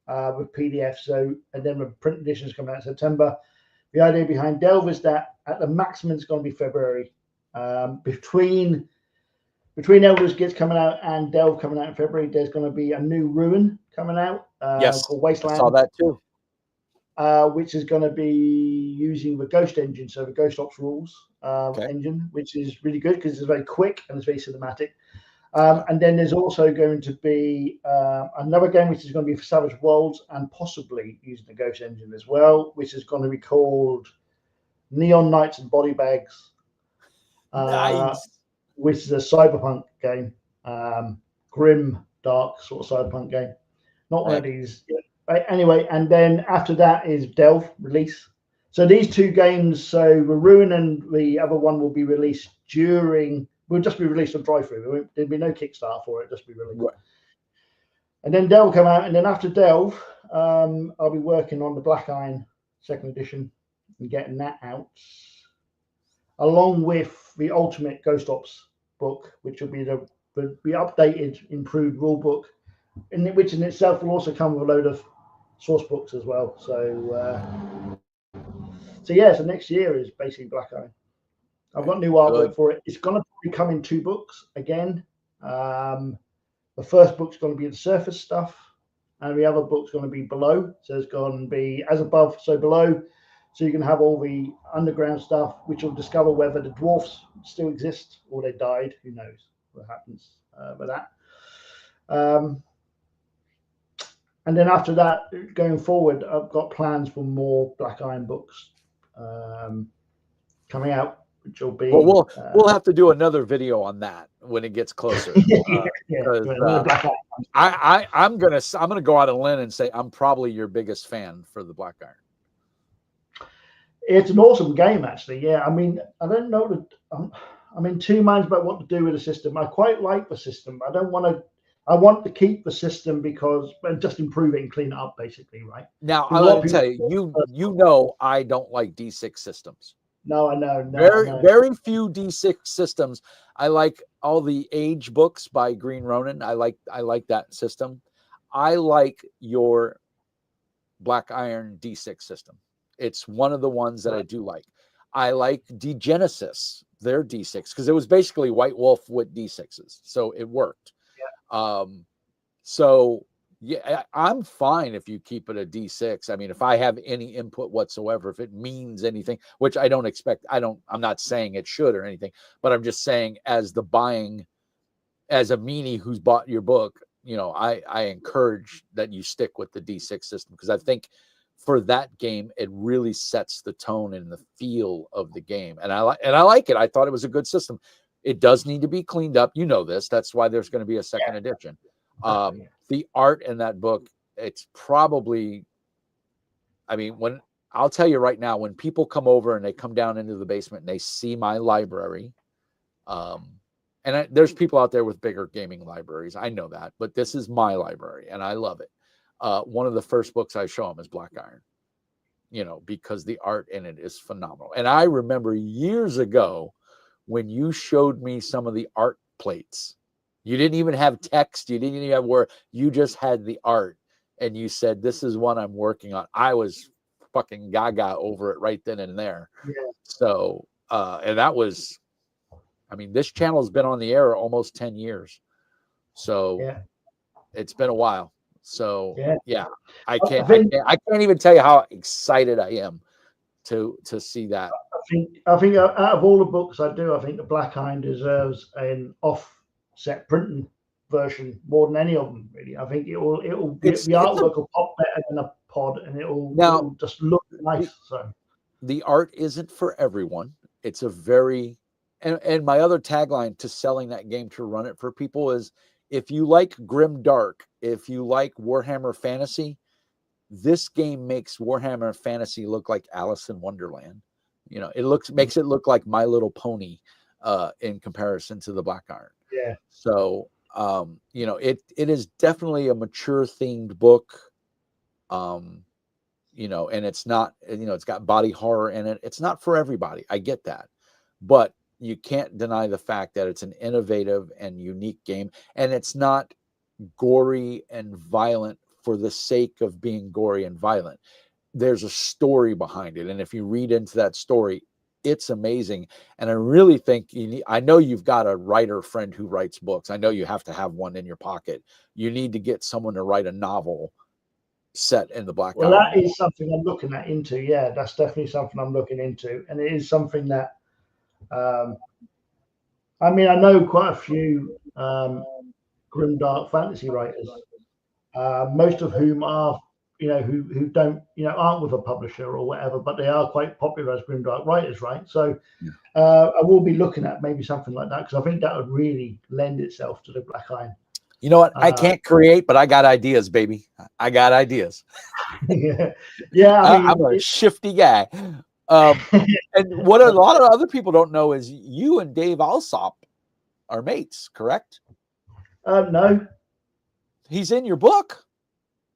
With PDF, and then the print edition is coming out in September. The idea behind Delve is that at the maximum it's going to be February. Between Eldritch Gits coming out and Delve coming out in February, there's going to be a new Ruin coming out called Wasteland. I saw that too. Which is going to be using the Ghost engine, so the Ghost Ops rules engine, which is really good because it's very quick and it's very cinematic. And then there's also going to be another game which is going to be for Savage Worlds, and possibly using the Ghost engine as well, which is going to be called Neon Knights and Body Bags. Nice. Which is a cyberpunk game, grim, dark sort of cyberpunk game. Not one of these. Right, anyway, and then after that is Delve release. So these two games, so the Ruin and the other one will be released will just be released on drive-through. There'll be no Kickstarter for it, just be released. Right. And then Delve will come out, and then after Delve, I'll be working on the Black Iron second edition and getting that out, along with the Ultimate Ghost Ops book, which will be the updated, improved rule book, which in itself will also come with a load of source books as well. So so next year is basically Black Iron. I've got new artwork for it. It's going to come in 2 books again. The first book's going to be the surface stuff, and the other book's going to be below. So it's going to be as above, so below. So you can have all the underground stuff, which will discover whether the dwarfs still exist or they died. Who knows what happens with that. And then after that, going forward, I've got plans for more Black Iron books coming out, which will be. Well, we'll have to do another video on that when it gets closer. I'm gonna go out on a limb and say I'm probably your biggest fan for the Black Iron. It's an awesome game, actually. Yeah, I mean, I don't know I'm in 2 minds about what to do with the system. I quite like the system. I don't want to. I want to keep the system because and just improve it and clean it up, basically, right? Now, Because I'm a lot going of to people. tell you, you know, I don't like D6 systems. No, I know. No, I Very, know. very few D6 systems. I like all the age books by Green Ronin. I like that system. I like your Black Iron D6 system. It's one of the ones that I do like. I like Degenesis, their D6, because it was basically White Wolf with D6s. So it worked. So yeah, I'm fine if you keep it a D6. I mean, if I have any input whatsoever, if it means anything, which I don't expect, I'm not saying it should or anything, but I'm just saying as a meanie who's bought your book, I encourage that you stick with the D6 system because I think for that game, it really sets the tone and the feel of the game. And I like it. I thought it was a good system. It does need to be cleaned up. You know this. That's why there's going to be a second edition. The art in that book, it's probably, I mean, I'll tell you right now, when people come over and they come down into the basement and they see my library, there's people out there with bigger gaming libraries. I know that, but this is my library and I love it. One of the first books I show them is Black Iron, because the art in it is phenomenal. And I remember years ago when you showed me some of the art plates. You didn't even have text. You didn't even have word. You just had the art. And you said, this is what I'm working on. I was fucking gaga over it right then and there. Yeah. So, and that was, I mean, this channel has been on the air almost 10 years. So it's been a while. So yeah, I can't even tell you how excited I am to see that. I think out of all the books I do, I think the Black Iron deserves an offset printing version more than any of them. Really, I think the artwork will pop better than a pod, and it'll just look nice. So the art isn't for everyone. It's a very and my other tagline to selling that game to run it for people is if you like grim dark, if you like Warhammer Fantasy, this game makes Warhammer Fantasy look like Alice in Wonderland. It makes it look like My Little Pony in comparison to the Black Iron. Yeah. So it is definitely a mature themed book. And it's not, it's got body horror in it. It's not for everybody. I get that. But you can't deny the fact that it's an innovative and unique game. And it's not gory and violent for the sake of being gory and violent. There's a story behind it. And if you read into that story, it's amazing. And I really think I know you've got a writer friend who writes books. I know you have to have one in your pocket. You need to get someone to write a novel set in the Black Iron. That is something I'm looking into. Yeah, that's definitely something I'm looking into. And it is something that, I mean, I know quite a few grim dark fantasy writers, most of whom are, who don't, aren't with a publisher or whatever, but they are quite popular as grim dark writers, right? So I will be looking at maybe something like that because I think that would really lend itself to the Black Iron. You know what? I can't create, but I got ideas, baby. I got ideas. Yeah. I mean, I'm a shifty guy. And what a lot of other people don't know is you and Dave Alsop are mates, correct? No. He's in your book.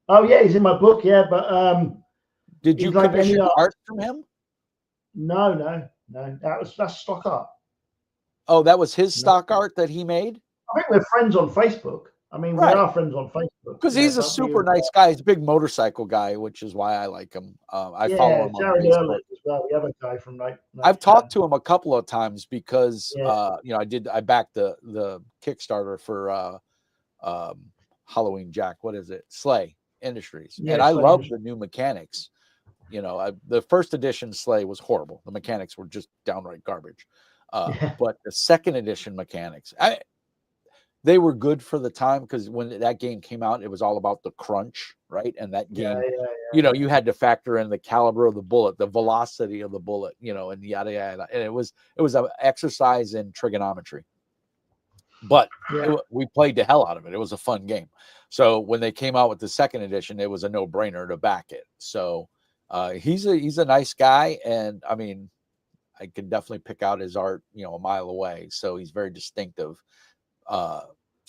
Oh yeah, he's in my book. Yeah, but did you commission art from him? No. That's stock art. Oh, that was his stock art that he made? I think we're friends on Facebook. I mean, we are friends on Facebook. Because he's a super nice guy. He's a big motorcycle guy, which is why I like him. I follow him on Facebook as well. The other guy from I've talked to him a couple of times because I backed the Kickstarter for Halloween Jack. What is it? Sleigh Industries. And I love the new mechanics. The first edition Sleigh was horrible. The mechanics were just downright garbage. But the second edition mechanics, they were good for the time because when that game came out, it was all about the crunch, right? And that game, you had to factor in the caliber of the bullet, the velocity of the bullet, and yada yada. And it was an exercise in trigonometry. But we played the hell out of it. It was a fun game. So when they came out with the second edition, it was a no-brainer to back it. So he's a nice guy, and I mean, I can definitely pick out his art, a mile away. So he's very distinctive.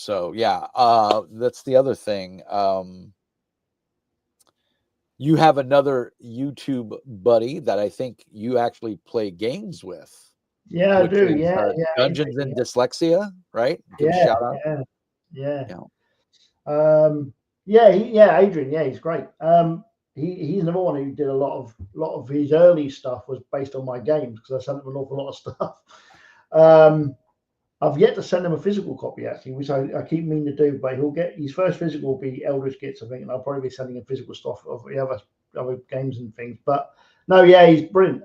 So yeah, that's the other thing. You have another YouTube buddy that I think you actually play games with, Yeah, I which do. is Yeah, Dungeons and Dyslexia, right? Give a yeah, shout out. yeah, yeah. Yeah. Yeah, Adrian. Yeah, he's great. He's another one who did a lot of his early stuff was based on my games because I sent him an awful lot of stuff. I've yet to send him a physical copy actually, which I keep meaning to do. But he'll get his first physical will be Eldritch Gits, I think, and I'll probably be sending him physical stuff of the other games and things. But no, yeah, he's brilliant.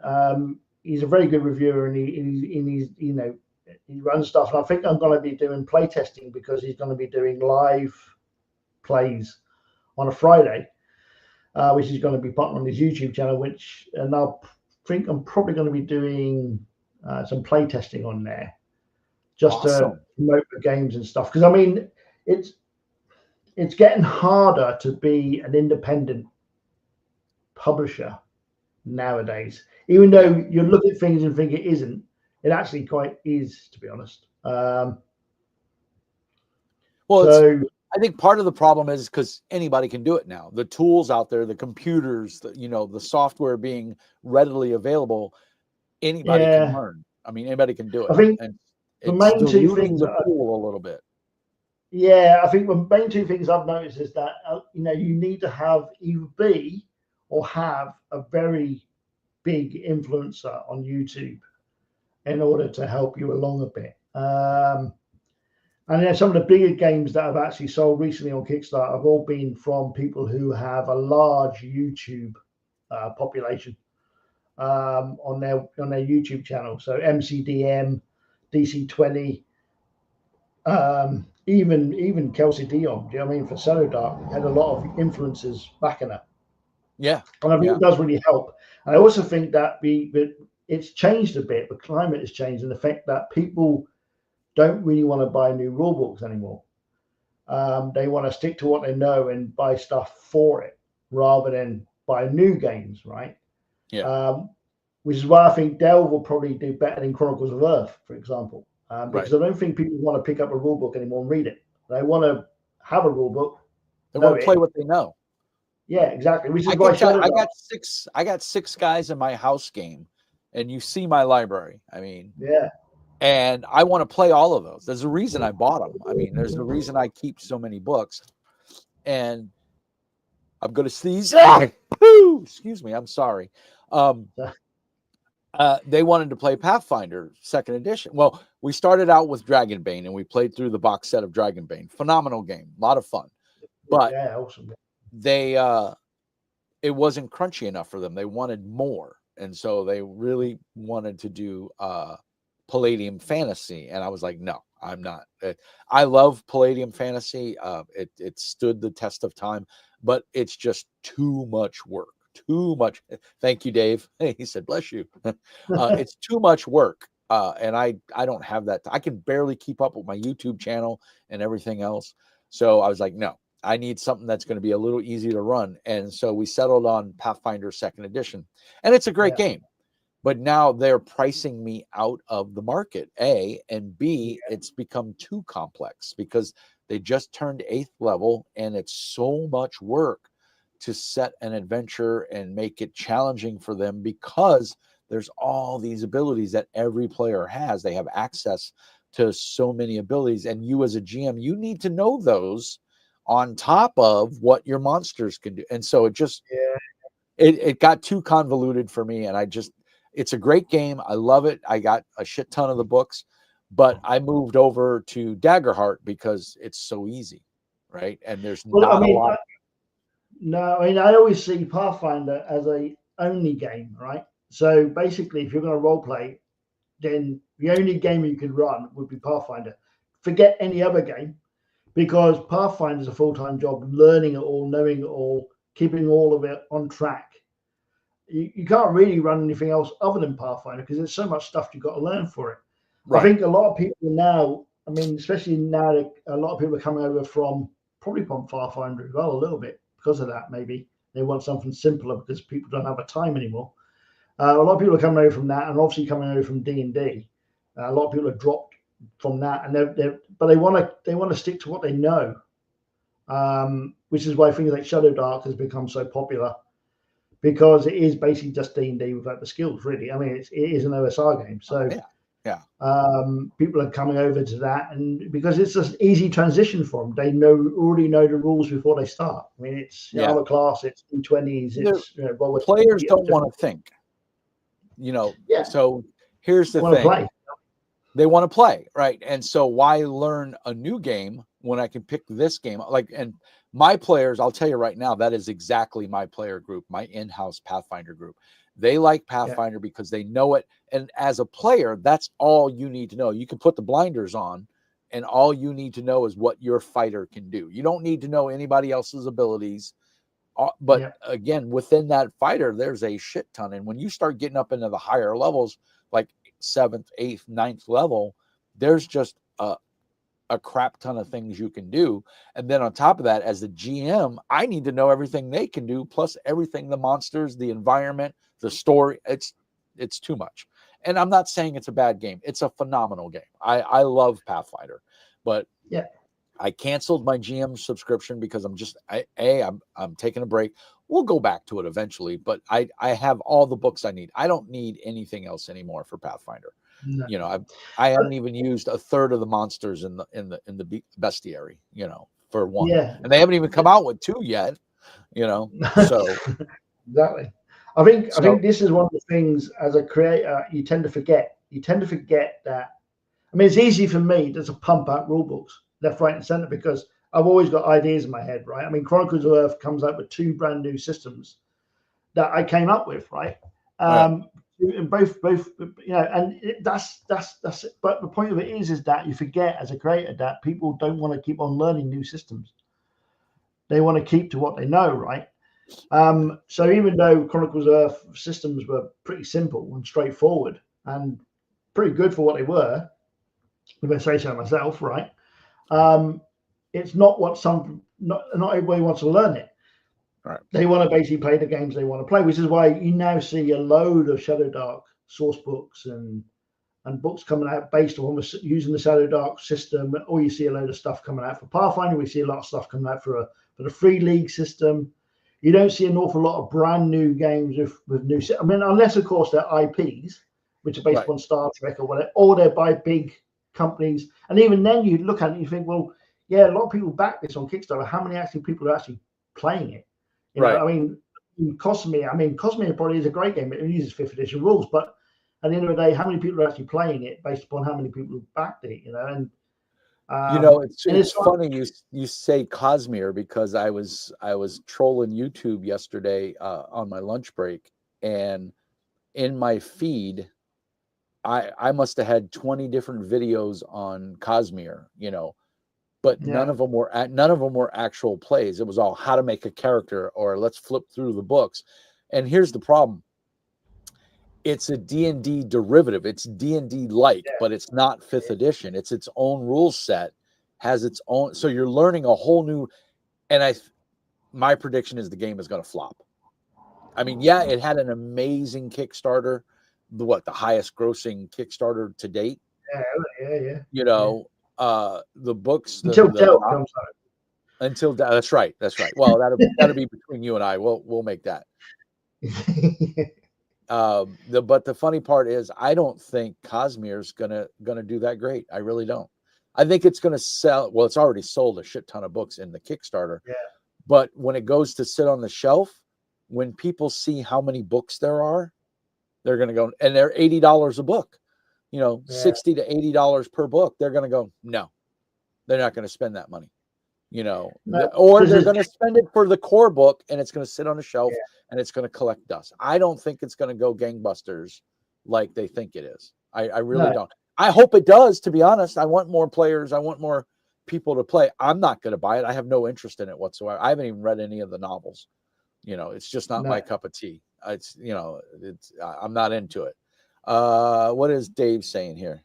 He's a very good reviewer, and he's he runs stuff. And I think I'm going to be doing play testing because he's going to be doing live plays on a Friday, which is going to be put on his YouTube channel. And I think I'm probably going to be doing some play testing on there, just to promote the games and stuff. Because I mean, it's getting harder to be an independent publisher nowadays. Even though you look at things and think it isn't, it actually quite is, to be honest. I think part of the problem is because anybody can do it now. The tools out there, the computers, the software being readily available, anybody can learn. I mean, anybody can do it. I think and the main two things the pool a little bit. Yeah, I think the main two things I've noticed is that you need to have either be or have a very big influencer on YouTube in order to help you along a bit. And then some of the bigger games that I've actually sold recently on Kickstarter have all been from people who have a large YouTube population on their YouTube channel. So MCDM, DC20, even Kelsey Dion. Do you know what I mean? For Cello Dark had a lot of influences backing her. Yeah, and I think it does really help. And I also think that it's changed a bit. The climate has changed in the fact that people don't really want to buy new rule books anymore. They want to stick to what they know and buy stuff for it rather than buy new games, right? Yeah. Which is why I think Delve will probably do better than Chronicles of Earth, for example, because I don't think people want to pick up a rule book anymore and read it. They want to have a rule book. They want to play what they know. Yeah, exactly. Which is why I got 6 guys in my house game, and you see my library. I mean, yeah. And I want to play all of those. There's a reason I bought them. I mean, there's a reason I keep so many books. And I'm going to sneeze. Excuse me. I'm sorry. They wanted to play Pathfinder 2nd edition. Well, we started out with Dragonbane, and we played through the box set of Dragonbane. Phenomenal game. A lot of fun. But awesome. it wasn't crunchy enough for them. They wanted more. And so they really wanted to do Palladium Fantasy, and I was like, no, I'm not. I love Palladium Fantasy. It stood the test of time, but it's just too much work. Too much. Thank you, Dave. He said, bless you. It's too much work, and I don't have that. I can barely keep up with my YouTube channel and everything else. So I was like, no, I need something that's going to be a little easy to run. And so we settled on Pathfinder 2nd edition, and it's a great game. But now they're pricing me out of the market, A, and B, it's become too complex because they just turned 8th level, and it's so much work to set an adventure and make it challenging for them because there's all these abilities that every player has. They have access to so many abilities, and you as a GM, you need to know those on top of what your monsters can do. And so it just it got too convoluted for me, and it's a great game. I love it. I got a shit ton of the books, but I moved over to Daggerheart because it's so easy, right? And there's a lot. I always see Pathfinder as a only game, right? So basically, if you're going to role play, then the only game you could run would be Pathfinder. Forget any other game, because Pathfinder is a full-time job, learning it all, knowing it all, keeping all of it on track. You can't really run anything else other than Pathfinder because there's so much stuff you've got to learn for it. Right. I think a lot of people now, especially now, a lot of people are coming over probably from Pathfinder as well, a little bit because of that. Maybe they want something simpler because people don't have the time anymore. A lot of people are coming over from that, and obviously coming over from D&D. A lot of people have dropped from that, and but they want to stick to what they know, which is why things like Shadow Dark has become so popular, because it is basically just D&D without the skills, really. I mean, it is an OSR game, so yeah. People are coming over to that, and because it's an easy transition for them, they already know the rules before they start. I mean, it's other class, it's D20s, it's players don't want to think, Yeah. So here's the thing: play. They want to play, right? And so why learn a new game when I can pick this game? And my players, I'll tell you right now, that is exactly my player group, my in-house Pathfinder group. They like Pathfinder because they know it. And as a player, that's all you need to know. You can put the blinders on, and all you need to know is what your fighter can do. You don't need to know anybody else's abilities. But again, within that fighter, there's a shit ton. And when you start getting up into the higher levels, like 7th, 8th, 9th level, there's just a crap ton of things you can do. And then on top of that, as the GM, I need to know everything they can do, plus everything, the monsters, the environment, the story. It's too much. And I'm not saying it's a bad game. It's a phenomenal game. I love Pathfinder, but I canceled my GM subscription because I'm taking a break. We'll go back to it eventually, but I have all the books I need. I don't need anything else anymore for Pathfinder. No. I haven't even used a third of the monsters in the bestiary, for one. And they haven't even come out with 2 yet, So exactly. I think this is one of the things as a creator you tend to forget. You tend to forget that. I mean, it's easy for me to pump out rule books left, right, and center because I've always got ideas in my head, right? I mean, Chronicles of Earth comes out with 2 brand new systems that I came up with, right? And both, and that's it. But the point of it is that you forget as a creator that people don't want to keep on learning new systems. They want to keep to what they know, right? So even though Chronicles of Earth systems were pretty simple and straightforward and pretty good for what they were, I'm going to say so myself, right? It's not what not everybody wants to learn it. Right. They want to basically play the games they want to play, which is why you now see a load of Shadow Dark source books and books coming out based on using the Shadow Dark system. Or you see a load of stuff coming out for Pathfinder. We see a lot of stuff coming out for the Free League system. You don't see an awful lot of brand new games with new. I mean, unless of course they're IPs, which are based on Star Trek or whatever, or they're by big companies. And even then, you look at it and you think, well, yeah, a lot of people back this on Kickstarter. How many people are actually playing it? You know, I mean, Cosmere probably is a great game. It uses 5th edition rules, but at the end of the day, how many people are actually playing it based upon how many people have backed it? And it's funny you say Cosmere because I was trolling YouTube yesterday on my lunch break, and in my feed, I must have had 20 different videos on Cosmere, but none of them were actual plays. It was all how to make a character or let's flip through the books. And here's the problem. It's a D&D derivative. It's D&D like, but it's not 5th edition. It's its own rule set, has its own. So you're learning a whole new, and my prediction is the game is going to flop. I mean, it had an amazing Kickstarter, the highest grossing Kickstarter to date. The books until Dell comes out. Until that's right. Well, that'll be between you and I. We'll make that. But the funny part is I don't think Cosmere's gonna do that great. I really don't. I think it's gonna sell. Well, it's already sold a shit ton of books in the Kickstarter. But when it goes to sit on the shelf, when people see how many books there are, they're gonna go, and they're $80 a book. $60 to $80 per book. They're gonna go, no, they're not gonna spend that money. Or they're going to spend it for the core book and it's going to sit on a shelf and it's going to collect dust. I don't think it's going to go gangbusters like they think it is. I really don't. I hope it does, to be honest. I want more players. I want more people to play. I'm not going to buy it. I have no interest in it whatsoever. I haven't even read any of the novels. It's just not my cup of tea. I'm not into it. What is Dave saying here?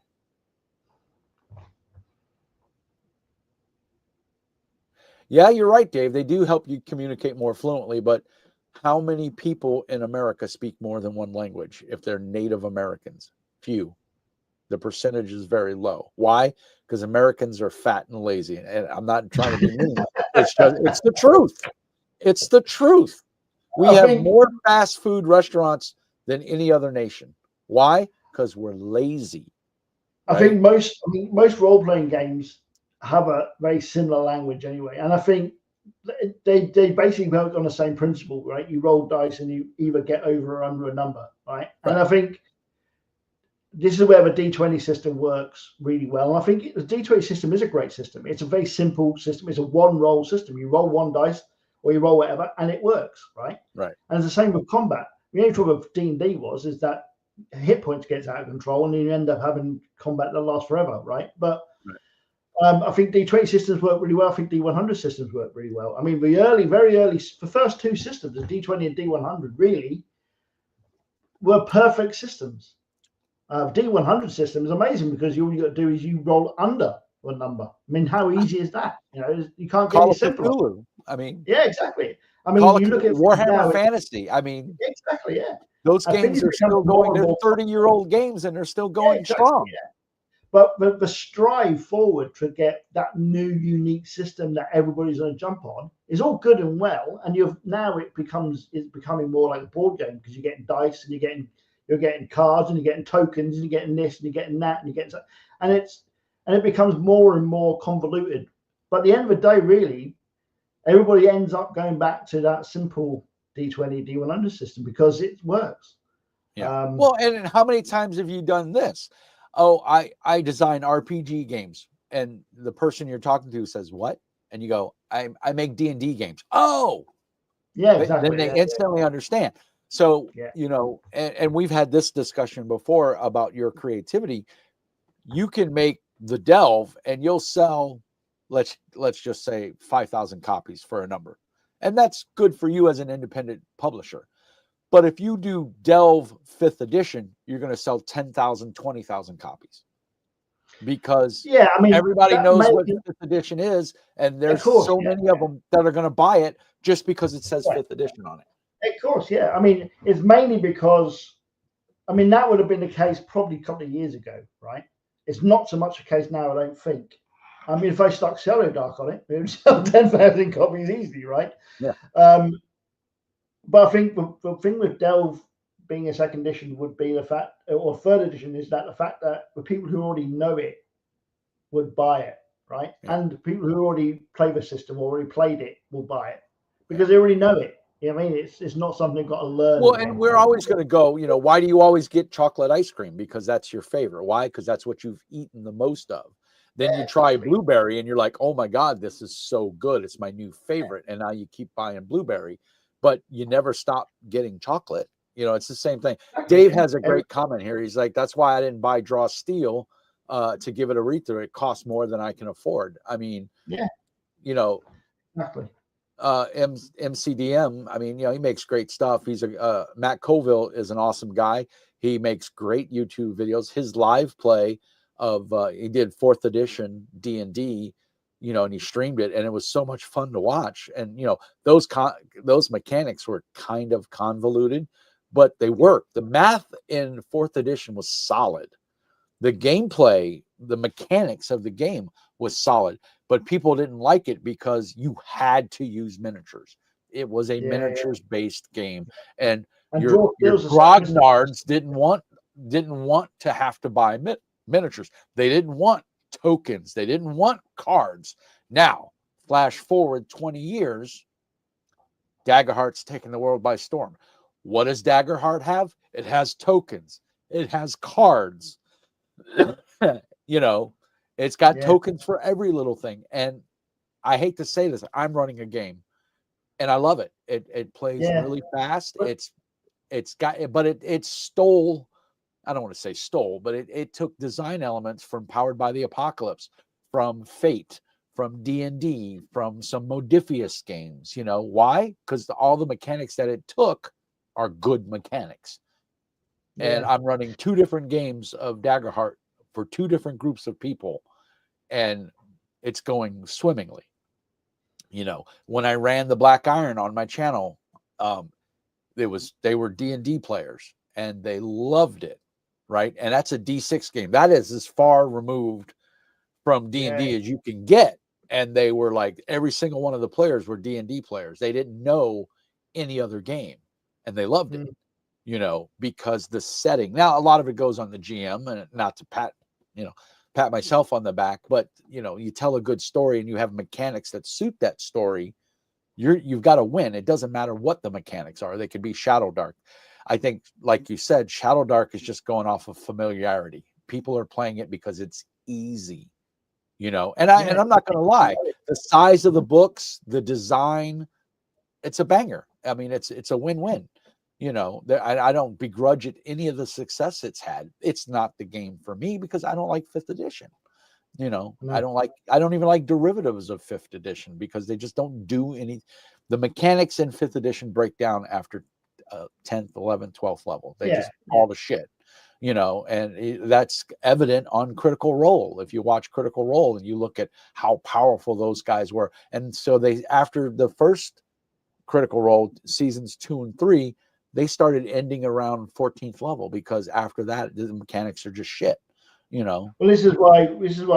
Yeah, you're right, Dave. They do help you communicate more fluently, but how many people in America speak more than one language if they're Native Americans? Few. The percentage is very low. Why? Because Americans are fat and lazy. And I'm not trying to be mean. It's the truth. It's the truth. We have more fast food restaurants than any other nation. Why? Because we're lazy. Right? I think most role-playing games have a very similar language anyway. And I think they basically work on the same principle, right? You roll dice and you either get over or under a number, right? And I think this is where the D20 system works really well. And I think the D20 system is a great system. It's a very simple system. It's a one-roll system. You roll one dice or you roll whatever, and it works, right? Right. And it's the same with combat. The only trouble with D&D is that hit points gets out of control, and then you end up having combat that lasts forever, right? But I think D20 systems work really well. I think D100 systems work really well. I mean, very early, the first two systems, the D20 and D100, really were perfect systems. D100 system is amazing because all you got to do is you roll under a number. I mean, how easy is that? You can't get any simpler. I mean, yeah, exactly. I mean, you look at Warhammer Fantasy. I mean, exactly, yeah. Those games are still going. They're 30-year-old games, and they're still going strong. Yeah. But the strive forward to get that new, unique system that everybody's going to jump on is all good and well. And it's becoming more like a board game because you're getting dice and you're getting cards and you're getting tokens and you're getting this and you're getting that and you're getting and it becomes more and more convoluted. But at the end of the day, really, everybody ends up going back to that simple D20, D100 system because it works. Yeah. Well, and how many times have you done this? Oh, I design RPG games, and the person you're talking to says, "What?" And you go, "I make D&D games." Oh, yeah, exactly. Then they instantly understand. So and we've had this discussion before about your creativity. You can make the Delve, and you'll sell, let's just say 5,000 copies for a number, and that's good for you as an independent publisher. But if you do Delve 5th edition, you're going to sell 10,000, 20,000 copies because everybody knows what 5th edition is, and there's so many of them that are going to buy it just because it says 5th edition on it. Of course, yeah. I mean, it's mainly because, that would have been the case probably a couple of years ago, right? It's not so much the case now, I don't think. I mean, if they stuck Cello Dark on it, it would sell 10,000 copies easily, right? Yeah. But I think the thing with Delve being a second edition would be the fact, or third edition, is that the fact that the people who already know it would buy it, right? Yeah. And people who already play the system or already played it will buy it because they already know it. You know what I mean? It's not something you've got to learn. Well, and we're always going to go, why do you always get chocolate ice cream? Because that's your favorite. Why? Because that's what you've eaten the most of. Then you try blueberry and you're like, oh my God, this is so good. It's my new favorite. And now you keep buying blueberry, but you never stop getting chocolate. It's the same thing. Dave has a great comment here. He's like, that's why I didn't buy Draw Steel to give it a read through. It costs more than I can afford. I mean, exactly. MCDM, I mean, he makes great stuff. He's Matt Colville is an awesome guy. He makes great YouTube videos. His live play of he did 4th edition D&D, and he streamed it, and it was so much fun to watch. And those mechanics were kind of convoluted, but they worked. The math in 4th edition was solid. The gameplay, the mechanics of the game was solid, but people didn't like it because you had to use miniatures. It was a miniatures-based game, and your grognards didn't want to have to buy miniatures. They didn't want tokens. They didn't want cards. Now, flash forward 20 years, Daggerheart's taken the world by storm. What does Daggerheart have? It has tokens. It has cards. It's got tokens for every little thing. And I hate to say this, I'm running a game and I love it. It plays really fast. It stole, I don't want to say stole, but it took design elements from Powered by the Apocalypse, from Fate, from D&D, from some Modifius games. Why? Because all the mechanics that it took are good mechanics. And I'm running 2 different games of Daggerheart for 2 different groups of people, and it's going swimmingly. When I ran the Black Iron on my channel, they were D&D players, and they loved it, right? And that's a D6 game. That is as far removed from D&D Yeah. as you can get. And they were like, every single one of the players were D&D players. They didn't know any other game, and they loved it, because the setting. Now, a lot of it goes on the GM, and not to pat myself on the back, but you tell a good story and you have mechanics that suit that story, you've got to win. It doesn't matter what the mechanics are. They could be Shadow Dark. I think, like you said, Shadow Dark is just going off of familiarity. People are playing it because it's easy, and I'm not going to lie. The size of the books, the design, it's a banger. I mean, it's a win-win. I don't begrudge it any of the success it's had. It's not the game for me because I don't like 5th edition. No. I don't even like derivatives of 5th edition because they just don't do any. The mechanics in 5th edition break down after 10th, 11th, 12th level. They just all the shit, and that's evident on Critical Role. If you watch Critical Role and you look at how powerful those guys were, and so they, after the first Critical Role seasons 2 and 3, they started ending around 14th level because after that the mechanics are just shit. Well, this is why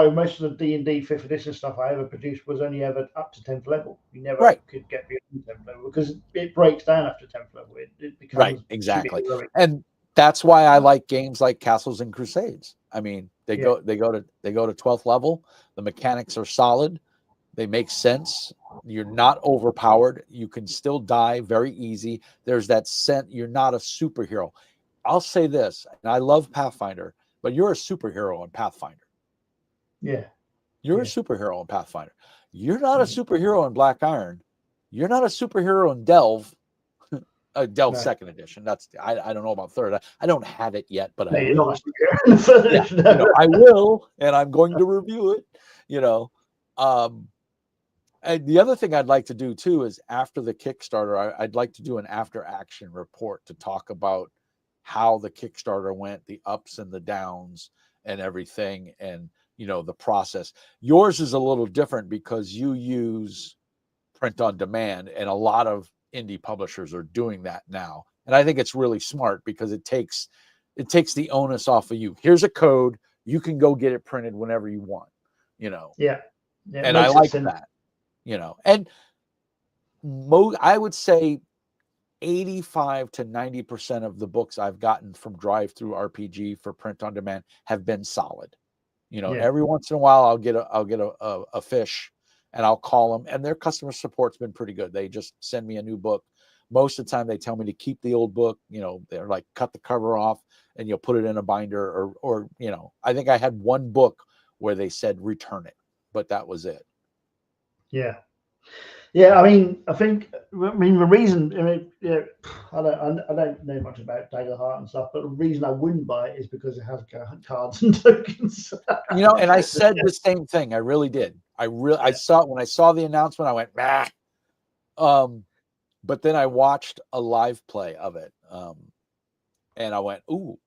most of the D&D 5th edition stuff I ever produced was only ever up to 10th level. You never could get beyond 10th level because it breaks down after 10th level. It becomes exactly. And that's why I like games like Castles and Crusades. I mean, they go to 12th level. The mechanics are solid. They make sense. You're not overpowered. You can still die very easy. There's that sense you're not a superhero. I'll say this, and I love Pathfinder, but you're a superhero in Pathfinder. Yeah. You're a superhero in Pathfinder. You're not a superhero in Black Iron. You're not a superhero in Delve. Delve 2nd edition. That's I don't know about 3rd. I don't have it yet, but I will. I will, and I'm going to review it. And the other thing I'd like to do too is after the Kickstarter, I'd like to do an after action report to talk about how the Kickstarter went, the ups and the downs and everything, and the process. Yours is a little different because you use print on demand, and a lot of indie publishers are doing that now. And I think it's really smart because it takes the onus off of you. Here's a code, you can go get it printed whenever you want. Yeah. And I like that. And I would say 85 to 90% of the books I've gotten from Drive-Thru RPG for print on demand have been solid. Every once in a while I'll get a fish and I'll call them, and their customer support's been pretty good. They just send me a new book. Most of the time they tell me to keep the old book. They're like, cut the cover off and you'll put it in a binder, or I think I had one book where they said return it, but that was it. Yeah. Yeah, the reason, I don't know much about Daggerheart and stuff, but the reason I wouldn't buy it is because it has cards and tokens. And I said the same thing. I really did. I saw it when I saw the announcement. I went, bah. But then I watched a live play of it, and I went, ooh,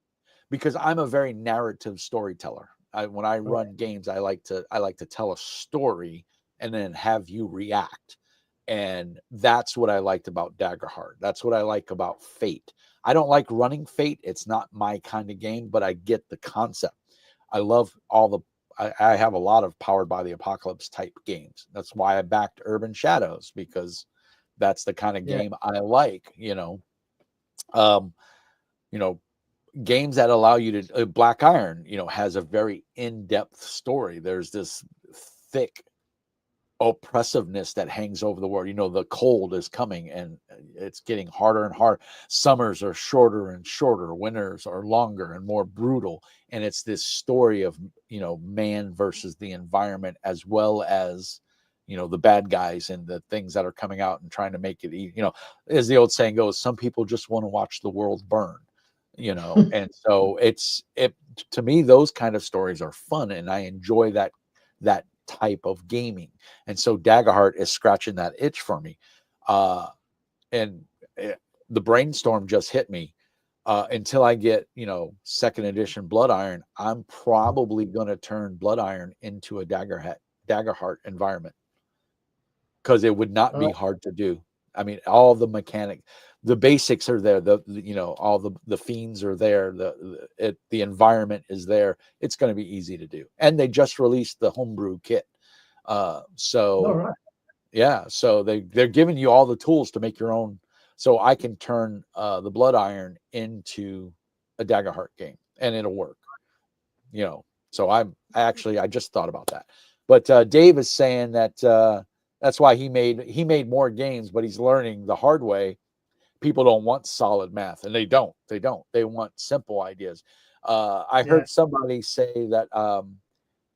because I'm a very narrative storyteller. When I run games, I like to tell a story and then have you react. And that's what I liked about Daggerheart. That's what I like about Fate. I don't like running Fate. It's not my kind of game, but I get the concept. I love I have a lot of Powered by the Apocalypse type games. That's why I backed Urban Shadows, because that's the kind of game I like, games that allow you to Black Iron, has a very in-depth story. There's this thick oppressiveness that hangs over the world. The cold is coming and it's getting harder and harder. Summers are shorter and shorter. Winters are longer and more brutal. And it's this story of, man versus the environment, as well as, the bad guys and the things that are coming out and trying to make it, as the old saying goes, some people just want to watch the world burn, and so to me, those kind of stories are fun. And I enjoy that type of gaming. And so Daggerheart is scratching that itch for me. And the brainstorm just hit me. Until I get, 2nd edition Blood Iron, I'm probably going to turn Blood Iron into a Daggerheart environment, because it would not be hard to do. I mean, all the mechanic, the basics are there. All the fiends are there. The environment is there. It's going to be easy to do. And they just released the homebrew kit. So All right. yeah, so they're giving you all the tools to make your own. So I can turn the Blood Iron into a Daggerheart game, and it'll work. So I just thought about that. But Dave is saying that that's why he made more games, but he's learning the hard way. People don't want solid math, and they don't. They want simple ideas. I heard somebody say that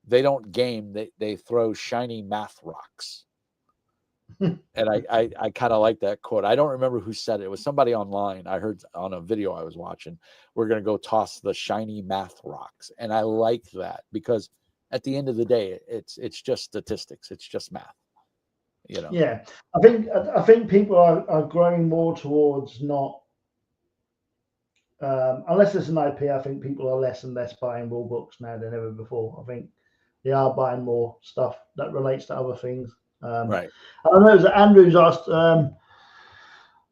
they don't game; they throw shiny math rocks. And I kind of like that quote. I don't remember who said it. It was somebody online. I heard on a video I was watching. We're going to go toss the shiny math rocks, and I like that because at the end of the day, it's just statistics. It's just math. Yeah, I think people are growing more towards not. Unless it's an IP, I think people are less and less buying rule books now than ever before. I think they are buying more stuff that relates to other things. Right. I know that Andrew's asked, and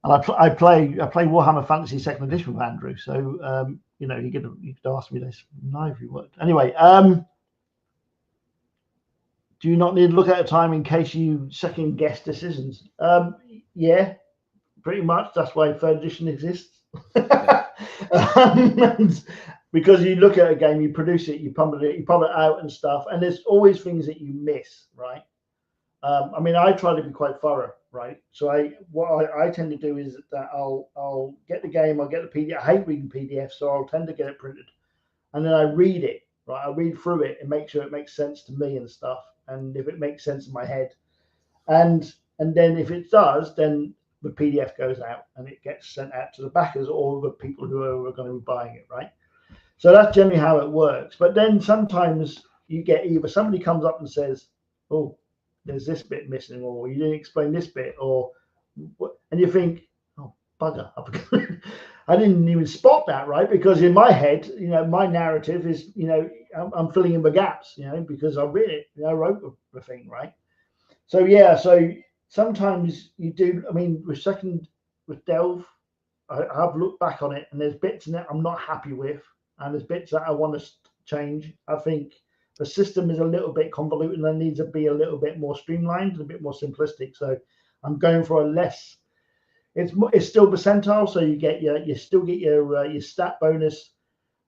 I play Warhammer Fantasy Second Edition with Andrew, so you could ask me this now if you would. Anyway, do you not need to look at a time in case you second guess decisions? Yeah, pretty much. That's why third edition exists. Because you look at a game, you produce it, you pump it out and stuff, and there's always things that you miss, right? I mean, I try to be quite thorough, right? So what I tend to do is that I'll get the game, I'll get the PDF. I hate reading PDFs, so I'll tend to get it printed, and then I read it, right? I read through it and make sure it makes sense to me and stuff, and if it makes sense in my head, and then if it does, then the PDF goes out and it gets sent out to the backers or the people who are going to be buying it, right? So that's generally how it works. But then sometimes you get either somebody comes up and says, "Oh, there's this bit missing," or "You didn't explain this bit," and you think, "Oh, bugger, I didn't even spot that," right? Because in my head, my narrative is, I'm filling in the gaps, because I read it, I wrote the thing, right? So yeah, so sometimes you do. I mean, with Delve, I've looked back on it, and there's bits in it I'm not happy with, and there's bits that I want to change. I think the system is a little bit convoluted and needs to be a little bit more streamlined and a bit more simplistic. So I'm going for a less. It's still percentile, so you still get your stat bonus,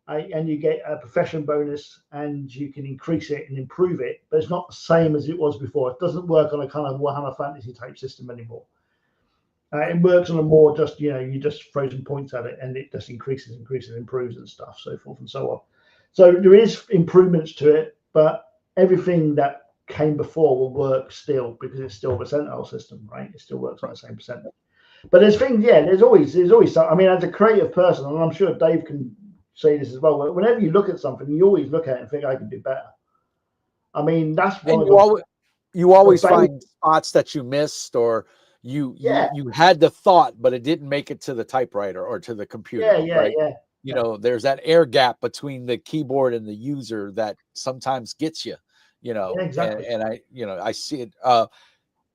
and you get a profession bonus, and you can increase it and improve it, but it's not the same as it was before. It doesn't work on a kind of Warhammer Fantasy type system anymore. It works on a more just, you just throw some points at it and it just increases, improves and stuff, so forth and so on. So there is improvements to it, but everything that came before will work still because it's still a percentile system, right? It still works on the same percentage. But there's things, there's always some, I mean, as a creative person, and I'm sure Dave can say this as well, whenever you look at something, you always look at it and think, I can do better. I mean, that's one of you always find spots that you missed, or you had the thought, but it didn't make it to the typewriter or to the computer. Right? There's that air gap between the keyboard and the user that sometimes gets you. Exactly. And I see it.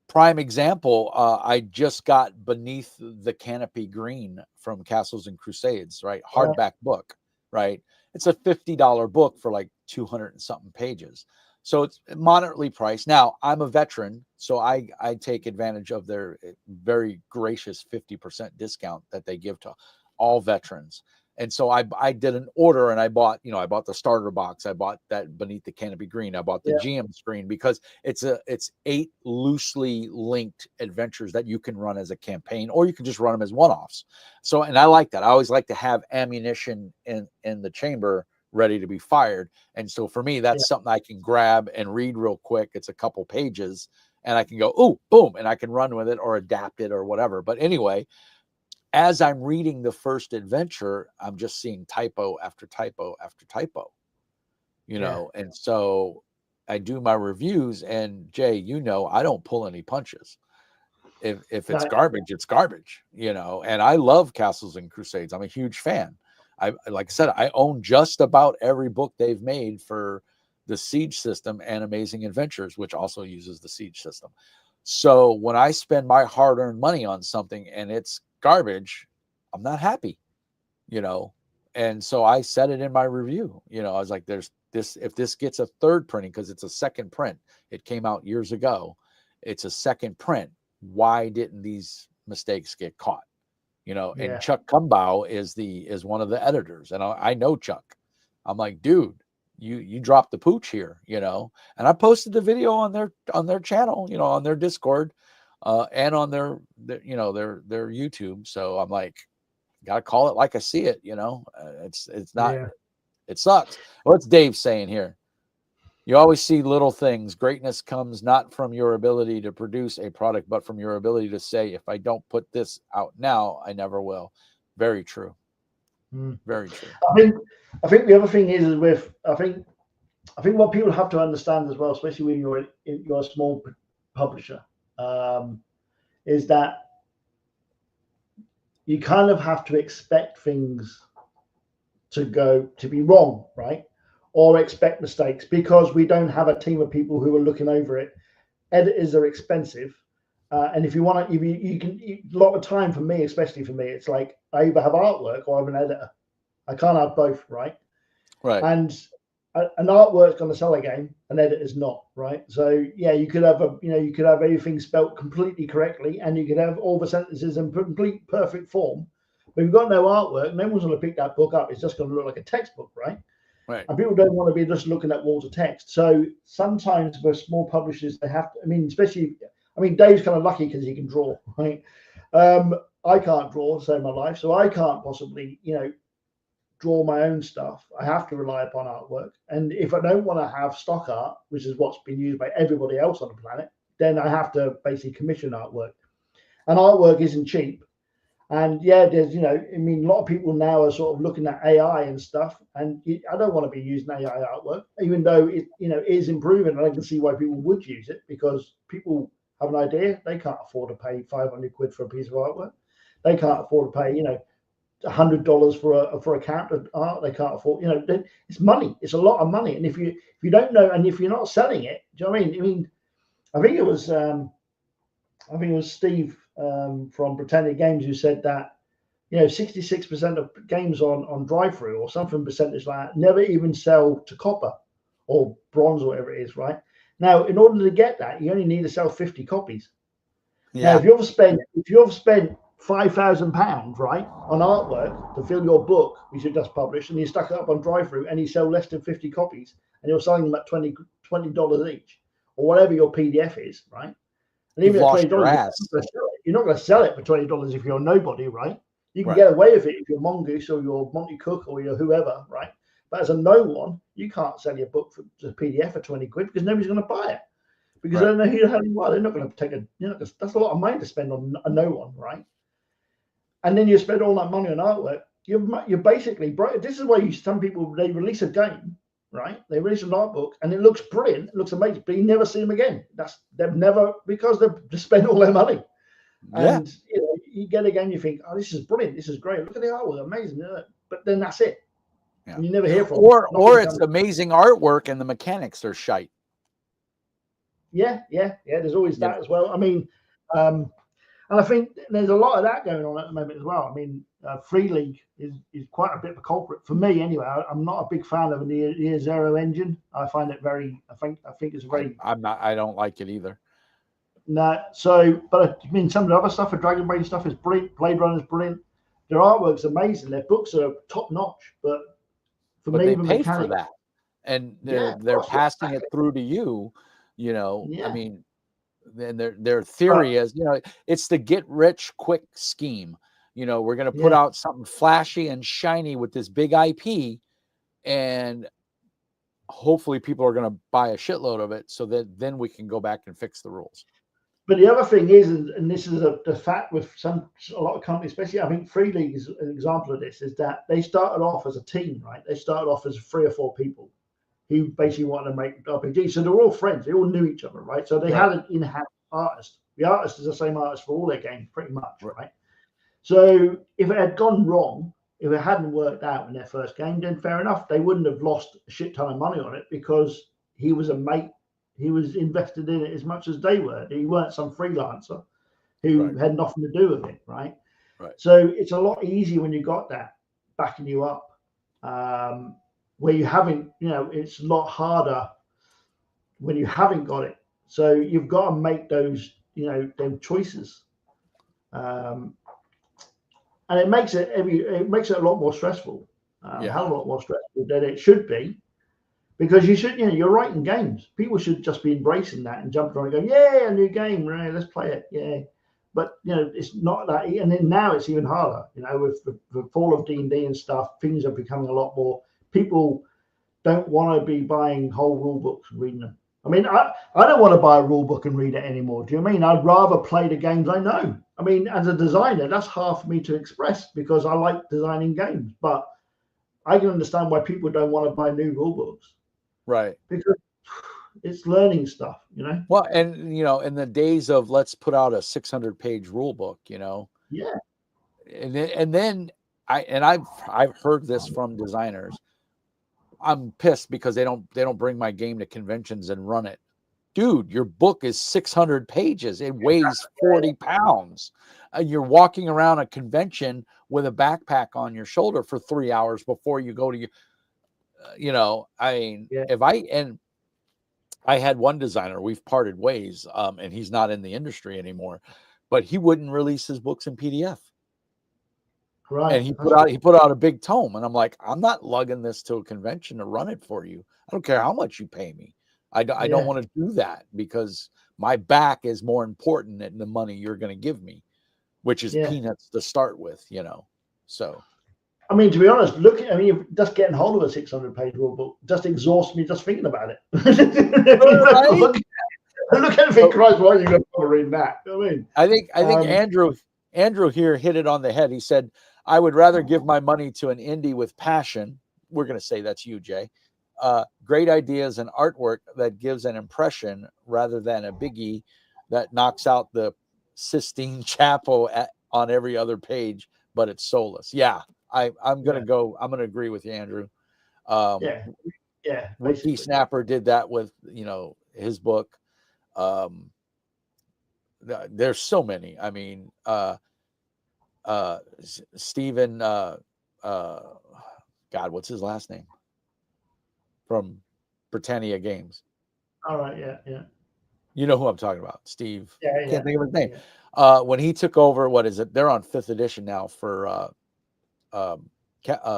Prime example, I just got Beneath the Canopy Green from Castles and Crusades, right? Hardback book, right? It's a $50 book for like 200 and something pages. So it's moderately priced. Now, I'm a veteran, so I take advantage of their very gracious 50% discount that they give to all veterans. And so I did an order, and I bought the starter box. I bought that Beneath the Canopy Green. I bought the GM screen because it's 8 loosely linked adventures that you can run as a campaign, or you can just run them as one-offs. So, and I like that. I always like to have ammunition in the chamber ready to be fired. And so for me, that's something I can grab and read real quick. It's a couple pages, and I can go, oh, boom, and I can run with it or adapt it or whatever. But anyway, as I'm reading the first adventure, I'm just seeing typo after typo after typo, and so I do my reviews, and Jay, I don't pull any punches. If it's garbage, it's garbage, and I love Castles and Crusades. I'm a huge fan. Like I said, I own just about every book they've made for the Siege system and Amazing Adventures, which also uses the Siege system. So when I spend my hard-earned money on something and it's garbage, I'm not happy, you know. And so I said it in my review. You know, I was like, there's this, if this gets a third printing, because it's a second print, it came out years ago, it's a second print. Why didn't these mistakes get caught? You know, and Chuck Kumbow is one of the editors, and I know Chuck. I'm like, dude, you dropped the pooch here, you know. And I posted the video on their channel, you know, on their Discord, and on their you know, their YouTube. So I'm like, gotta call it like I see it, you know. It's not, it sucks. What's Dave saying here? You always see little things. Greatness comes not from your ability to produce a product, but from your ability to say, if I don't put this out now, I never will. Very true. Very true. I think the other thing is with I think what people have to understand as well, especially when you're a small publisher, is that you kind of have to expect things to be wrong, right? Or expect mistakes, because we don't have a team of people who are looking over it. Editors are expensive. And if you want to, you can, a lot of time for me, especially for me, it's like I either have artwork or I'm an editor. I can't have both, right? Right. And an artwork's going to sell a game, an editor's not, right? So yeah, you could have you could have everything spelt completely correctly, and you could have all the sentences in complete perfect form. But if you've got no artwork, no one's going to pick that book up. It's just going to look like a textbook, right? Right. And people don't want to be just looking at walls of text. So sometimes for small publishers, they have to, Dave's kind of lucky because he can draw, right? I can't draw to save my life, so I can't possibly, draw my own stuff. I have to rely upon artwork. And if I don't want to have stock art, which is what's been used by everybody else on the planet, then I have to basically commission artwork. And artwork isn't cheap. And yeah, there's, a lot of people now are sort of looking at AI and stuff. And I don't want to be using AI artwork, even though it, is improving. And I can see why people would use it, because people have an idea. They can't afford to pay 500 quid for a piece of artwork. They can't afford to pay, $100 for a character art. They can't afford, it's money. It's a lot of money. And if you don't know, and if you're not selling it, do you know what I mean? I think it was Steve from Britannia Games who said that 66% of games on drive-through or something percentage like that never even sell to copper or bronze or whatever it is, right? Now, in order to get that, you only need to sell 50 copies. Yeah. Now, if you've spent £5,000, right, on artwork to fill your book, which you just published, and you stuck it up on drive-through, and you sell less than 50 copies, and you're selling them at $20 each, or whatever your PDF is, right? And even at $20, you're not going to sell it for $20 if you're nobody, right? You can get away with it if you're Mongoose or you're Monty Cook or you're whoever, right? But as a no one, you can't sell your book for the PDF for 20 quid because nobody's going to buy it. Because they don't know who the hell you are. They're not going to take that's a lot of money to spend on a no one, right? And then you spend all that money on artwork. You're basically, this is why some people, they release a game, right? They release an art book and it looks brilliant, it looks amazing, but you never see them again. Because they've just spent all their money. Yeah. And you get a game, you think, oh, this is brilliant, this is great. Look at the artwork, amazing. But then that's it. Yeah. You never hear from them. Or it's amazing artwork and the mechanics are shite. Yeah. There's always that as well. And I think there's a lot of that going on at the moment as well. Free League is quite a bit of a culprit for me anyway. I'm not a big fan of the Year Zero engine. I find it very. I think it's very. I don't like it either. No. So, but some of the other stuff, the Dragon Brain stuff is brilliant. Blade Runner is brilliant. Their artwork's amazing. Their books are top notch. But me, they pay for that, and they're passing it through to you. And their theory is, it's the get rich quick scheme. We're going to put out something flashy and shiny with this big IP, and hopefully people are going to buy a shitload of it, so that then we can go back and fix the rules. But the other thing is, and this is the fact with a lot of companies, especially I think Free League is an example of this, is that they started off as a team, right? They started off as 3 or 4 people who basically wanted to make RPG. So they're all friends. They all knew each other, right? So they had an in-house artist. The artist is the same artist for all their games, pretty much, right? So if it had gone wrong, if it hadn't worked out in their first game, then fair enough. They wouldn't have lost a shit ton of money on it because he was a mate he was invested in it as much as they were. He weren't some freelancer who had nothing to do with it, right? Right. So it's a lot easier when you got that backing you up, where you haven't, it's a lot harder when you haven't got it. So you've got to make those, them choices, and it makes it a lot more stressful, a hell of a lot more stressful than it should be, because you should, you're writing games. People should just be embracing that and jumping on and going, yeah, a new game, right? Let's play it, yeah. But it's not that, and then now it's even harder. With the fall of D&D and stuff, things are becoming a lot more. People don't want to be buying whole rule books and reading them. I mean, I don't want to buy a rule book and read it anymore. Do you know what I mean? I'd rather play the games I know. I mean, as a designer, that's hard for me to express because I like designing games. But I can understand why people don't want to buy new rule books. Right. Because it's learning stuff, Well, and in the days of let's put out a 600-page rule book, Yeah. And then I've heard this from designers. I'm pissed because they don't bring my game to conventions and run it. Dude, your book is 600 pages. It weighs 40 pounds. And you're walking around a convention with a backpack on your shoulder for 3 hours before you go to your, I mean, I had one designer, we've parted ways, and he's not in the industry anymore, but he wouldn't release his books in PDF. Right. And he put out a big tome, and I'm like, I'm not lugging this to a convention to run it for you. I don't care how much you pay me. I don't want to do that because my back is more important than the money you're going to give me, which is peanuts to start with, So, I mean, to be honest, just getting hold of a 600-page rule book just exhausts me just thinking about it. Right? Look at it, Christ, why are you going to read that? I think Andrew here hit it on the head. He said, I would rather give my money to an indie with passion. We're going to say that's you, Jay. Great ideas and artwork that gives an impression rather than a biggie that knocks out the Sistine Chapel on every other page, but it's soulless. Yeah, I'm going to agree with you, Andrew. Wiki Snapper did that with, his book. There's so many. I mean, Stephen, God, what's his last name? From Britannia Games. All right, yeah. You know who I'm talking about, Steve. Yeah, Can't think of his name. When he took over, what is it? They're on 5th edition now for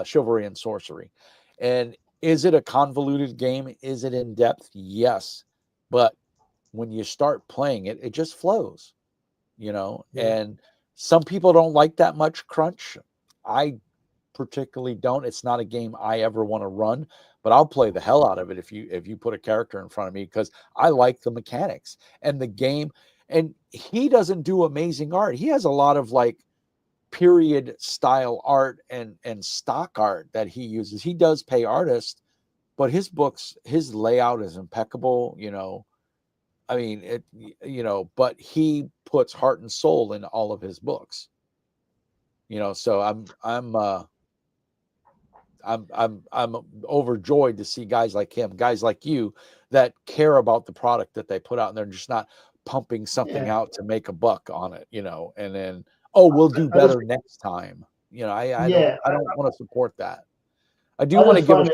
Chivalry and Sorcery. And is it a convoluted game? Is it in depth? Yes. But when you start playing it, it just flows, and some people don't like that much crunch. I particularly don't. It's not a game I ever want to run, but I'll play the hell out of it if you put a character in front of me because I like the mechanics and the game. And he doesn't do amazing art. He has a lot of like period style art and stock art that he uses. He does pay artists, but his books, his layout is impeccable, I mean, but he puts heart and soul in all of his books, so I'm overjoyed to see guys like him, guys like you that care about the product that they put out, and they're just not pumping something out to make a buck on it, and then, we'll do better next time. I don't want to support that. I do want to give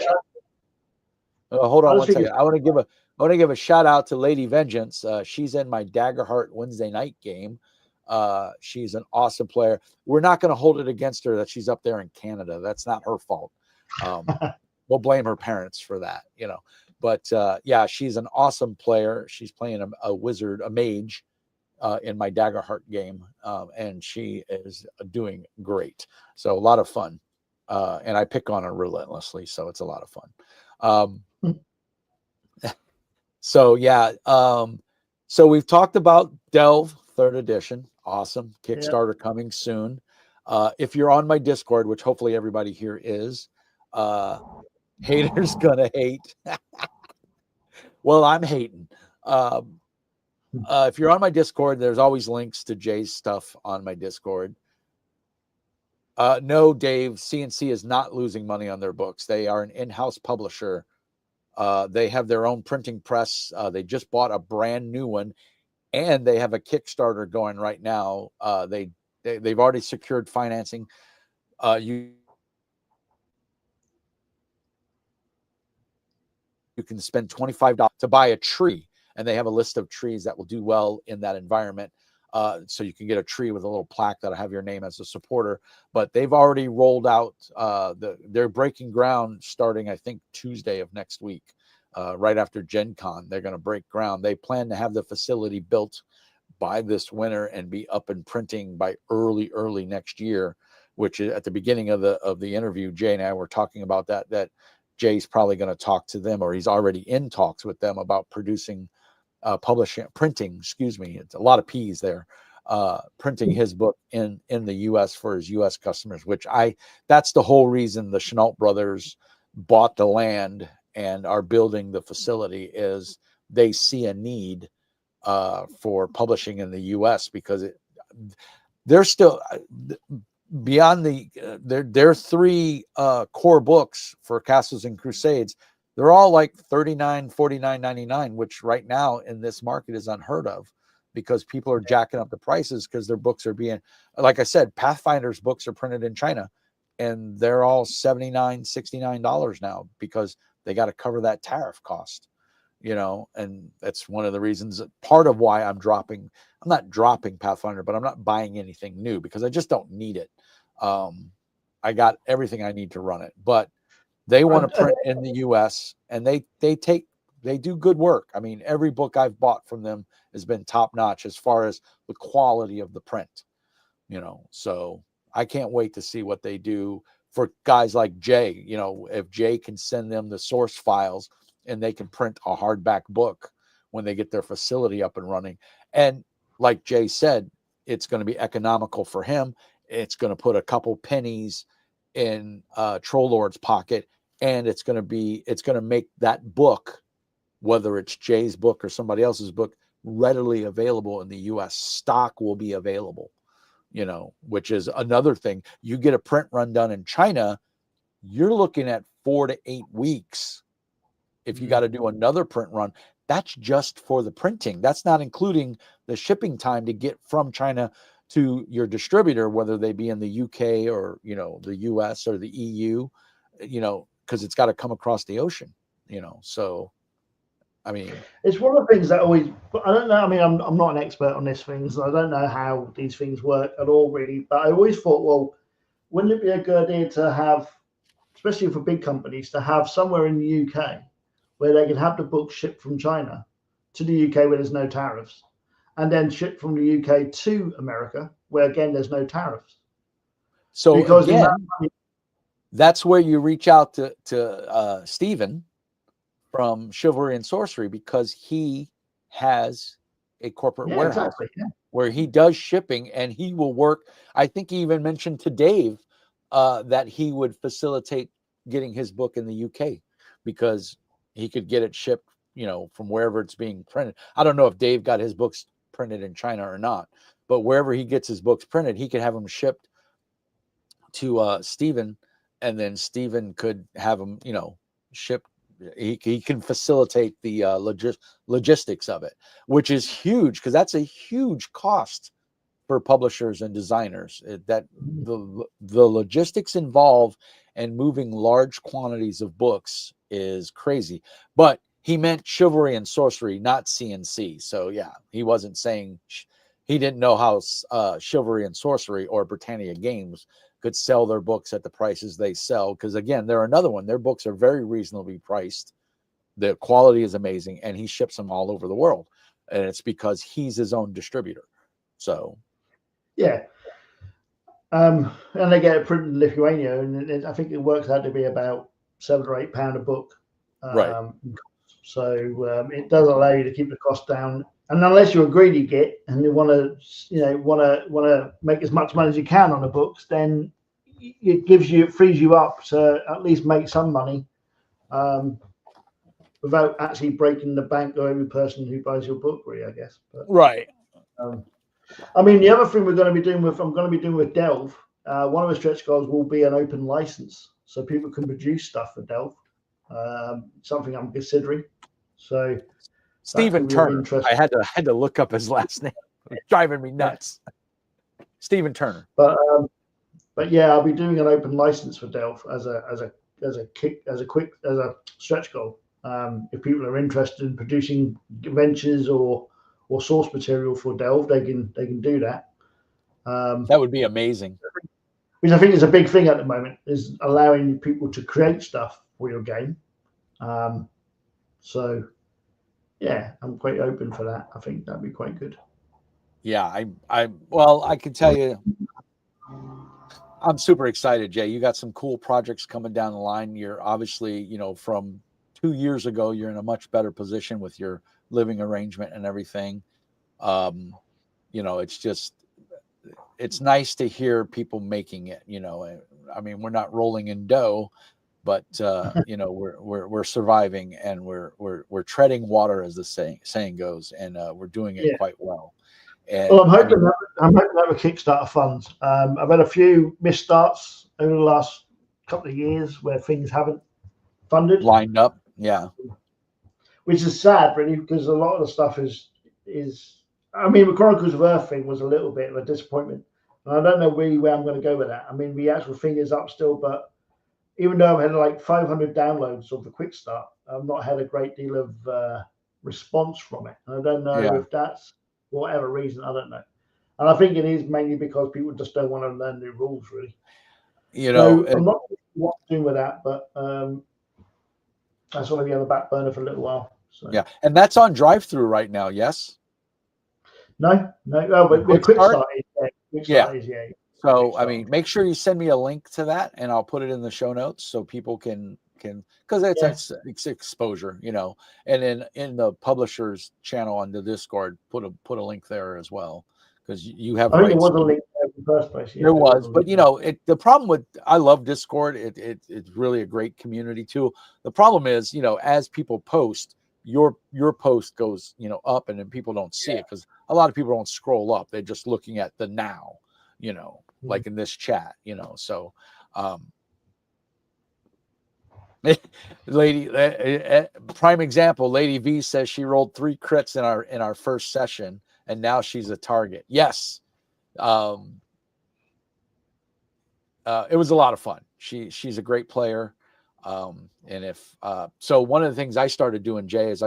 hold on one second. I want to give a shout out to Lady Vengeance. She's in my Daggerheart Wednesday night game. She's an awesome player. We're not going to hold it against her that she's up there in Canada. That's not her fault. We'll blame her parents for that, But she's an awesome player. She's playing a wizard, a mage, in my Daggerheart game, and she is doing great. So a lot of fun, and I pick on her relentlessly, so it's a lot of fun. So we've talked about Delve 3rd edition. Awesome. Kickstarter coming soon. If you're on my Discord, which hopefully everybody here is, haters gonna hate. Well, I'm hating. If you're on my Discord, there's always links to Jay's stuff on my Discord. No, Dave, CNC is not losing money on their books. They are an in-house publisher They have their own printing press. They just bought a brand new one, and they have a Kickstarter going right now. They've already secured financing. You can spend $25 to buy a tree, and they have a list of trees that will do well in that environment. So you can get a tree with a little plaque that'll have your name as a supporter. But they've already rolled out. They're breaking ground starting, I think, Tuesday of next week, right after Gen Con. They're going to break ground. They plan to have the facility built by this winter and be up and printing by early next year. Which is at the beginning of the interview, Jay and I were talking about that Jay's probably going to talk to them, or he's already in talks with them about printing, excuse me, it's a lot of P's there, printing his book in the US for his US customers, that's the whole reason the Chenault brothers bought the land and are building the facility, is they see a need for publishing in the US, because they're still beyond their three core books for Castles and Crusades. They're all like $39, $49, $99, which right now in this market is unheard of, because people are jacking up the prices because their books are being, like I said, Pathfinder's books are printed in China, and they're all $79, $69 now, because they got to cover that tariff cost, and that's one of the reasons, part of why I'm not dropping Pathfinder, but I'm not buying anything new, because I just don't need it. I got everything I need to run it, but they want to print in the US, and they do good work. I mean, every book I've bought from them has been top notch as far as the quality of the print, so I can't wait to see what they do for guys like Jay. If Jay can send them the source files and they can print a hardback book when they get their facility up and running. And like Jay said, it's going to be economical for him. It's going to put a couple pennies in Troll Lord's pocket, and it's going to make that book, whether it's Jay's book or somebody else's book, readily available in the US. Stock will be available, which is another thing. You get a print run done in China, you're looking at 4 to 8 weeks. If you got to do another print run, that's just for the printing. That's not including the shipping time to get from China to your distributor, whether they be in the UK or, the US or the EU, because it's got to come across the ocean, so, I mean. It's one of the things that always, I don't know, I mean, I'm not an expert on these things. I don't know how these things work at all, really, but I always thought, well, wouldn't it be a good idea to have, especially for big companies, to have somewhere in the UK where they can have the book shipped from China to the UK where there's no tariffs, and then shipped from the UK to America where, again, there's no tariffs. So because again, that's where you reach out to Stephen from Chivalry and Sorcery, because he has a corporate warehouse where he does shipping, and he will work. I think he even mentioned to Dave that he would facilitate getting his book in the UK, because he could get it shipped, from wherever it's being printed. I don't know if Dave got his books printed in China or not, but wherever he gets his books printed, he could have them shipped to Stephen, and then Stephen could have them, shipped. He can facilitate the logistics of it, which is huge, because that's a huge cost for publishers and designers. That the logistics involved and moving large quantities of books is crazy. But he meant Chivalry and Sorcery, not CNC. So yeah, he wasn't saying, he didn't know how Chivalry and Sorcery or Britannia Games could sell their books at the prices they sell, because again, they're another one. Their books are very reasonably priced. The quality is amazing, and he ships them all over the world, and it's because he's his own distributor. So yeah, and they get it printed in Lithuania, and I think it works out to be about £7 or £8 a book. Right. So it does allow you to keep the cost down. And unless you're a greedy git and you want to make as much money as you can on the books, then it frees you up to at least make some money, without actually breaking the bank of every person who buys your book, really, I guess. But, right. I mean, the other thing I'm going to be doing with Delve, one of the stretch goals will be an open license, so people can produce stuff for Delve. something I'm considering. So that Stephen could be of Turner. interest. I had to look up his last name. It's driving me nuts. Stephen Turner. But yeah, I'll be doing an open license for Delve as a stretch goal. If people are interested in producing ventures or source material for Delve, they can do that. That would be amazing. Which I think is a big thing at the moment, is allowing people to create stuff for your game. So yeah, I'm quite open for that. I think that'd be quite good. Yeah, I can tell you, I'm super excited, Jay. You got some cool projects coming down the line. You're obviously, from 2 years ago, you're in a much better position with your living arrangement and everything. It's nice to hear people making it. I mean, we're not rolling in dough, but we're surviving, and we're treading water, as the saying goes, and we're doing it quite well. And well, I'm hoping that with Kickstarter funds. I've had a few misstarts over the last couple of years where things haven't funded lined up. Yeah, which is sad, really, because a lot of the stuff is. I mean, the Chronicles of Earth thing was a little bit of a disappointment, and I don't know really where I'm going to go with that. I mean, the actual thing is up still, but even though I've had like 500 downloads of the Quick Start, I've not had a great deal of response from it. And I don't know if that's for whatever reason. I don't know. And I think it is mainly because people just don't want to learn new rules, really. So I'm not sure what to do with that, but that's going to be on the back burner for a little while. So. Yeah, and that's on drive-through right now. Yes. No. Oh, but the Quick Start is there. Quick Start is, yeah. So I mean, make sure you send me a link to that, and I'll put it in the show notes so people can because it's exposure, and then in the publisher's channel on the Discord, put a link there as well, because you have. I think there was a link there in the first place. Yeah, there was, but the problem with I love Discord. It's really a great community too. The problem is, as people post, your post goes up, and then people don't see it because a lot of people don't scroll up. They're just looking at the now, like in this chat, so lady prime example, Lady V says she rolled 3 crits in our first session, and now she's a target. Yes. It was a lot of fun. She's a great player. And if so one of the things I started doing, Jay, is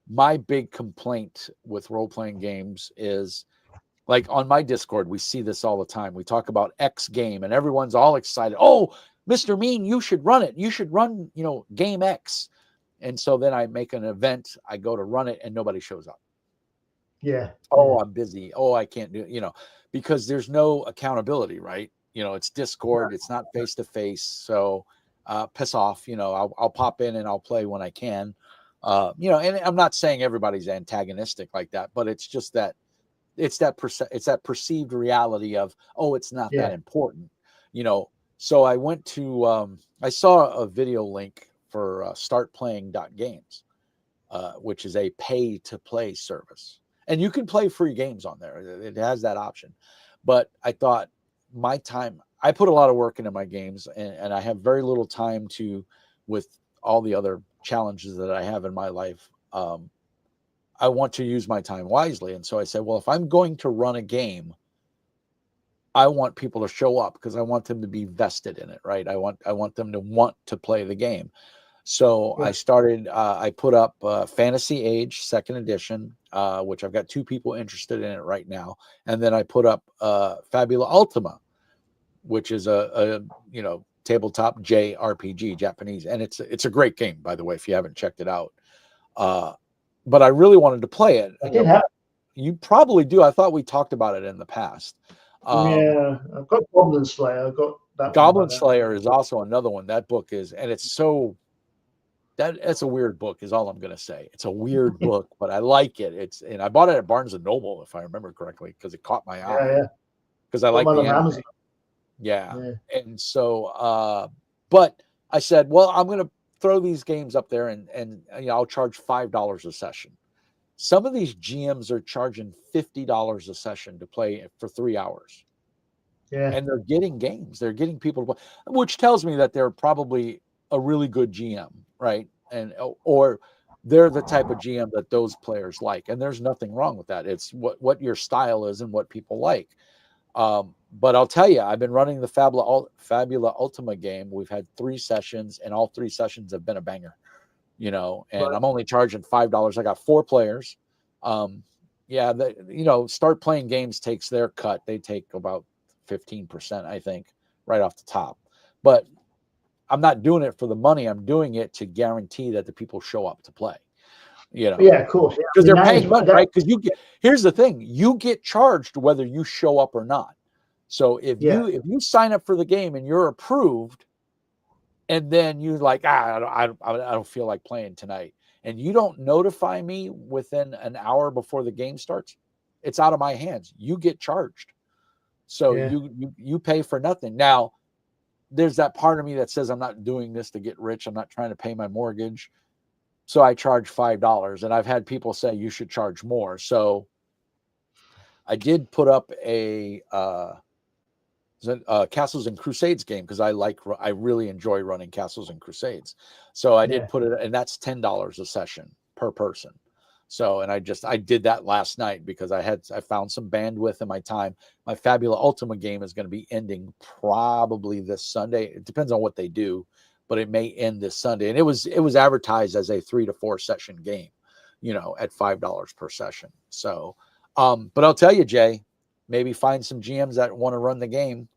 my big complaint with role-playing games is, like, on my Discord, we see this all the time. We talk about X game and everyone's all excited. Oh, Mr. Mean, you should run it. You should run, game X. And so then I make an event, I go to run it, and nobody shows up. Yeah. Oh, I'm busy. Oh, I can't do it, because there's no accountability, right? It's Discord, it's not face-to-face. So piss off, I'll pop in and I'll play when I can. And I'm not saying everybody's antagonistic like that, but it's just that it's that perceived reality of, oh, it's not that important, So I went to I saw a video link for startplaying.games, which is a pay to play service, and you can play free games on there. It has that option, but I thought, my time, I put a lot of work into my games, and I have very little time with all the other challenges that I have in my life. I want to use my time wisely. And so I said, well, if I'm going to run a game, I want people to show up, because I want them to be vested in it, right? I want them to want to play the game. So I started, I put up Fantasy Age 2nd edition, which I've got 2 people interested in it right now. And then I put up Fabula Ultima, which is a tabletop JRPG, Japanese. And it's a great game, by the way, if you haven't checked it out. But I really wanted to play it. You probably do. I thought we talked about it in the past. I've got Goblin Slayer. I've got that. Goblin Slayer is also another one. That book is, and it's so that's a weird book, is all I'm going to say. It's a weird book, but I like it. And I bought it at Barnes and Noble, if I remember correctly, because it caught my eye. Because I like the anime. Yeah. And so, but I said, well, I'm going to throw these games up there, and I'll charge $5 a session. Some of these GMs are charging $50 a session to play for 3 hours. Yeah. And they're getting games. They're getting people to play, which tells me that they're probably a really good GM, right? And or they're the type of GM that those players like, and there's nothing wrong with that. It's what your style is and what people like. But I'll tell you, I've been running the Fabula Ultima game. We've had 3 sessions, and all 3 sessions have been a banger. And Right. I'm only charging $5. I got 4 players. Start playing games takes their cut. They take about 15%, I think, right off the top. But I'm not doing it for the money. I'm doing it to guarantee that the people show up to play. Yeah, of course. Yeah. Because they're paying money, right? Because here's the thing: you get charged whether you show up or not. So if you sign up for the game and you're approved, and then you like, I don't feel like playing tonight, and you don't notify me within an hour before the game starts, it's out of my hands. You get charged. So you pay for nothing. Now, there's that part of me that says I'm not doing this to get rich. I'm not trying to pay my mortgage. So I charge $5, and I've had people say you should charge more. So I did put up a Castles and Crusades game because I really enjoy running Castles and Crusades. So I did put it, and that's $10 a session per person. So, and I did that last night because I found some bandwidth in my time. My Fabula Ultima game is going to be ending probably this Sunday. It depends on what they do, but it may end this Sunday. And it was advertised as a 3 to 4 session game, at $5 per session. So, but I'll tell you, Jay, maybe find some GMs that want to run the game,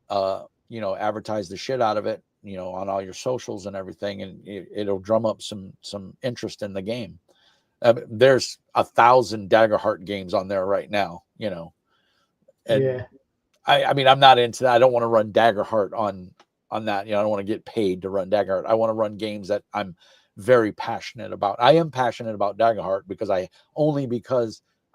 advertise the shit out of it, on all your socials and everything. And it'll drum up some interest in the game. There's 1,000 Daggerheart games on there right now, and I mean, I'm not into that. I don't want to run Daggerheart on that. I don't want to get paid to run Daggerheart. I want to run games that I'm very passionate about. I am passionate about Daggerheart because I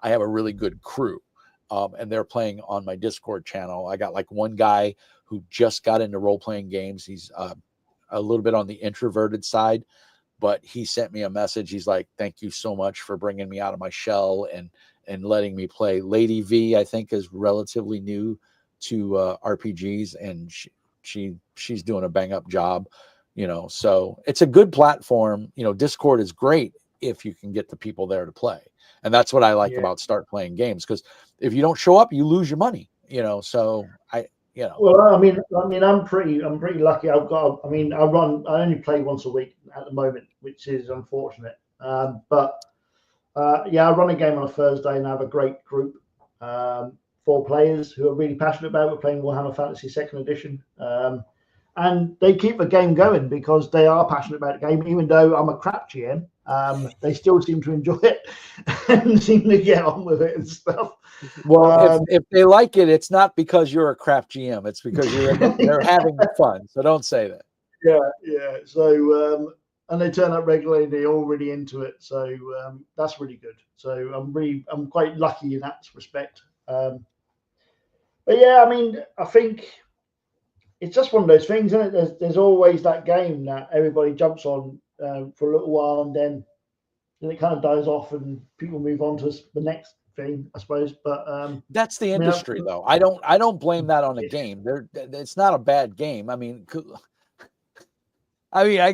have a really good crew, and they're playing on my Discord channel. I got like one guy who just got into role-playing games. He's a little bit on the introverted side, but he sent me a message. He's like, thank you so much for bringing me out of my shell and letting me play. Lady V, I think, is relatively new to RPGs, and she's doing a bang up job, so it's a good platform. Discord is great if you can get the people there to play. And that's what I like about Start Playing Games, because if you don't show up, you lose your money, so Well, I mean, I'm pretty lucky. I only play once a week at the moment, which is unfortunate. But I run a game on a Thursday, and I have a great group, 4 players who are really passionate about it. We're playing Warhammer Fantasy Second Edition, and they keep the game going because they are passionate about the game. Even though I'm a crap GM, they still seem to enjoy it and seem to get on with it and stuff. Well, if they like it, it's not because you're a crap GM. It's because they're having fun. So don't say that. Yeah. So, and they turn up regularly. They're all really into it. So that's really good. So I'm quite lucky in that respect. But yeah, I mean, I think it's just one of those things, isn't it? There's always that game that everybody jumps on for a little while, and then it kind of dies off, and people move on to the next thing, I suppose. But that's the industry, though. I don't blame that on the game. It's not a bad game. I mean, I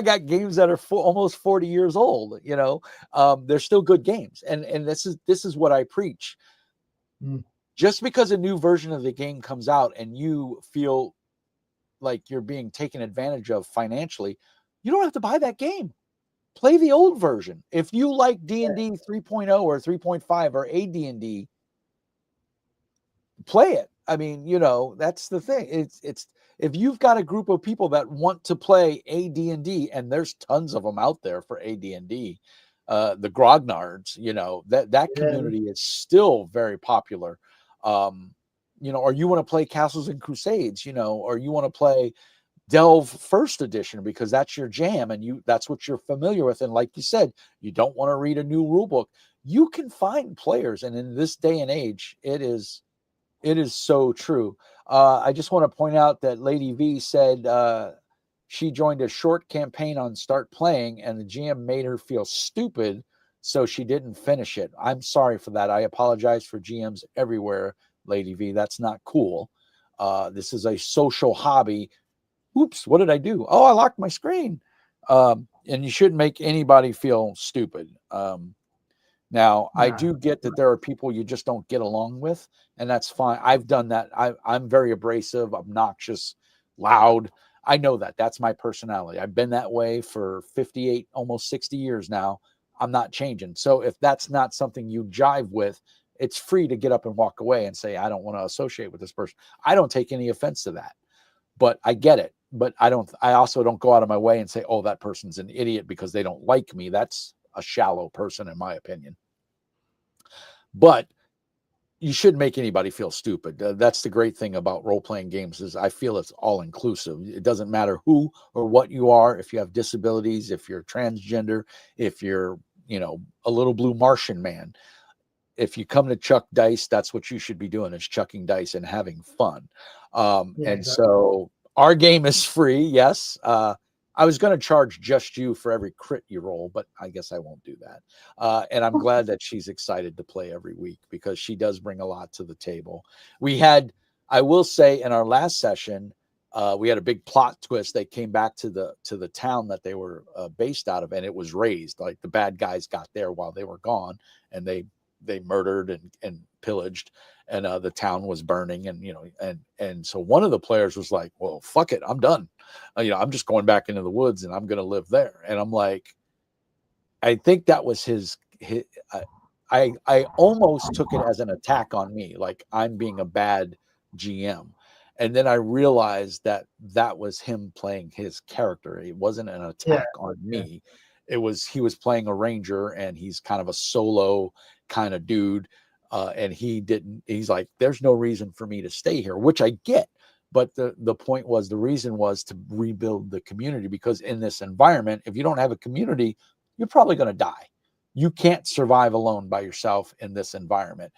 got games that are almost 40 years old. They're still good games, and this is what I preach. Just because a new version of the game comes out and you feel like you're being taken advantage of financially, you don't have to buy that game. Play the old version. If you like D&D 3.0 or 3.5 or AD&D, play it. I mean, that's the thing. It's if you've got a group of people that want to play AD&D, and there's tons of them out there for AD&D, the grognards, that community is still very popular. Or you want to play Castles and Crusades, or you want to play Delve First Edition because that's your jam and that's what you're familiar with. And like you said, you don't want to read a new rule book. You can find players, and in this day and age, it is so true. I just want to point out that Lady V said she joined a short campaign on Start Playing, and the GM made her feel stupid, so she didn't finish it. I'm sorry for that. I apologize for GMs everywhere, Lady V. That's not cool. This is a social hobby. oops, what did I do? Oh, I locked my screen. And you shouldn't make anybody feel stupid. Now, I No. do get that there are people you just don't get along with, and that's fine. I've done that. I'm very abrasive, obnoxious, loud. I know that. That's my personality. I've been that way for 58, almost 60 years now. I'm not changing. So if that's not something you jive with, it's free to get up and walk away and say, I don't want to associate with this person. I don't take any offense to that, but I get it. But I also don't go out of my way and say, oh, that person's an idiot because they don't like me. That's a shallow person, in my opinion. But you shouldn't make anybody feel stupid. That's the great thing about role-playing games is I feel it's all inclusive. It doesn't matter who or what you are, if you have disabilities, if you're transgender, if you're, a little blue Martian man. If you come to chuck dice, that's what you should be doing, is chucking dice and having fun. Yeah, and exactly. so our game is free. Yes. I was going to charge just you for every crit you roll, but I guess I won't do that. And I'm glad that she's excited to play every week because she does bring a lot to the table. I will say in our last session, we had a big plot twist. They came back to the town that they were based out of, and it was razed. Like the bad guys got there while they were gone, and they murdered and pillaged, and the town was burning, and so one of the players was like, well, fuck it, I'm done. I'm just going back into the woods and I'm going to live there. And I'm like, I think that was his I almost took it as an attack on me, like I'm being a bad GM. And then I realized that was him playing his character. It wasn't an attack on me. He was playing a ranger, and he's kind of a solo kind of dude. And he's like, there's no reason for me to stay here, which I get. But the reason was to rebuild the community, because in this environment, if you don't have a community, you're probably going to die. You can't survive alone by yourself in this environment.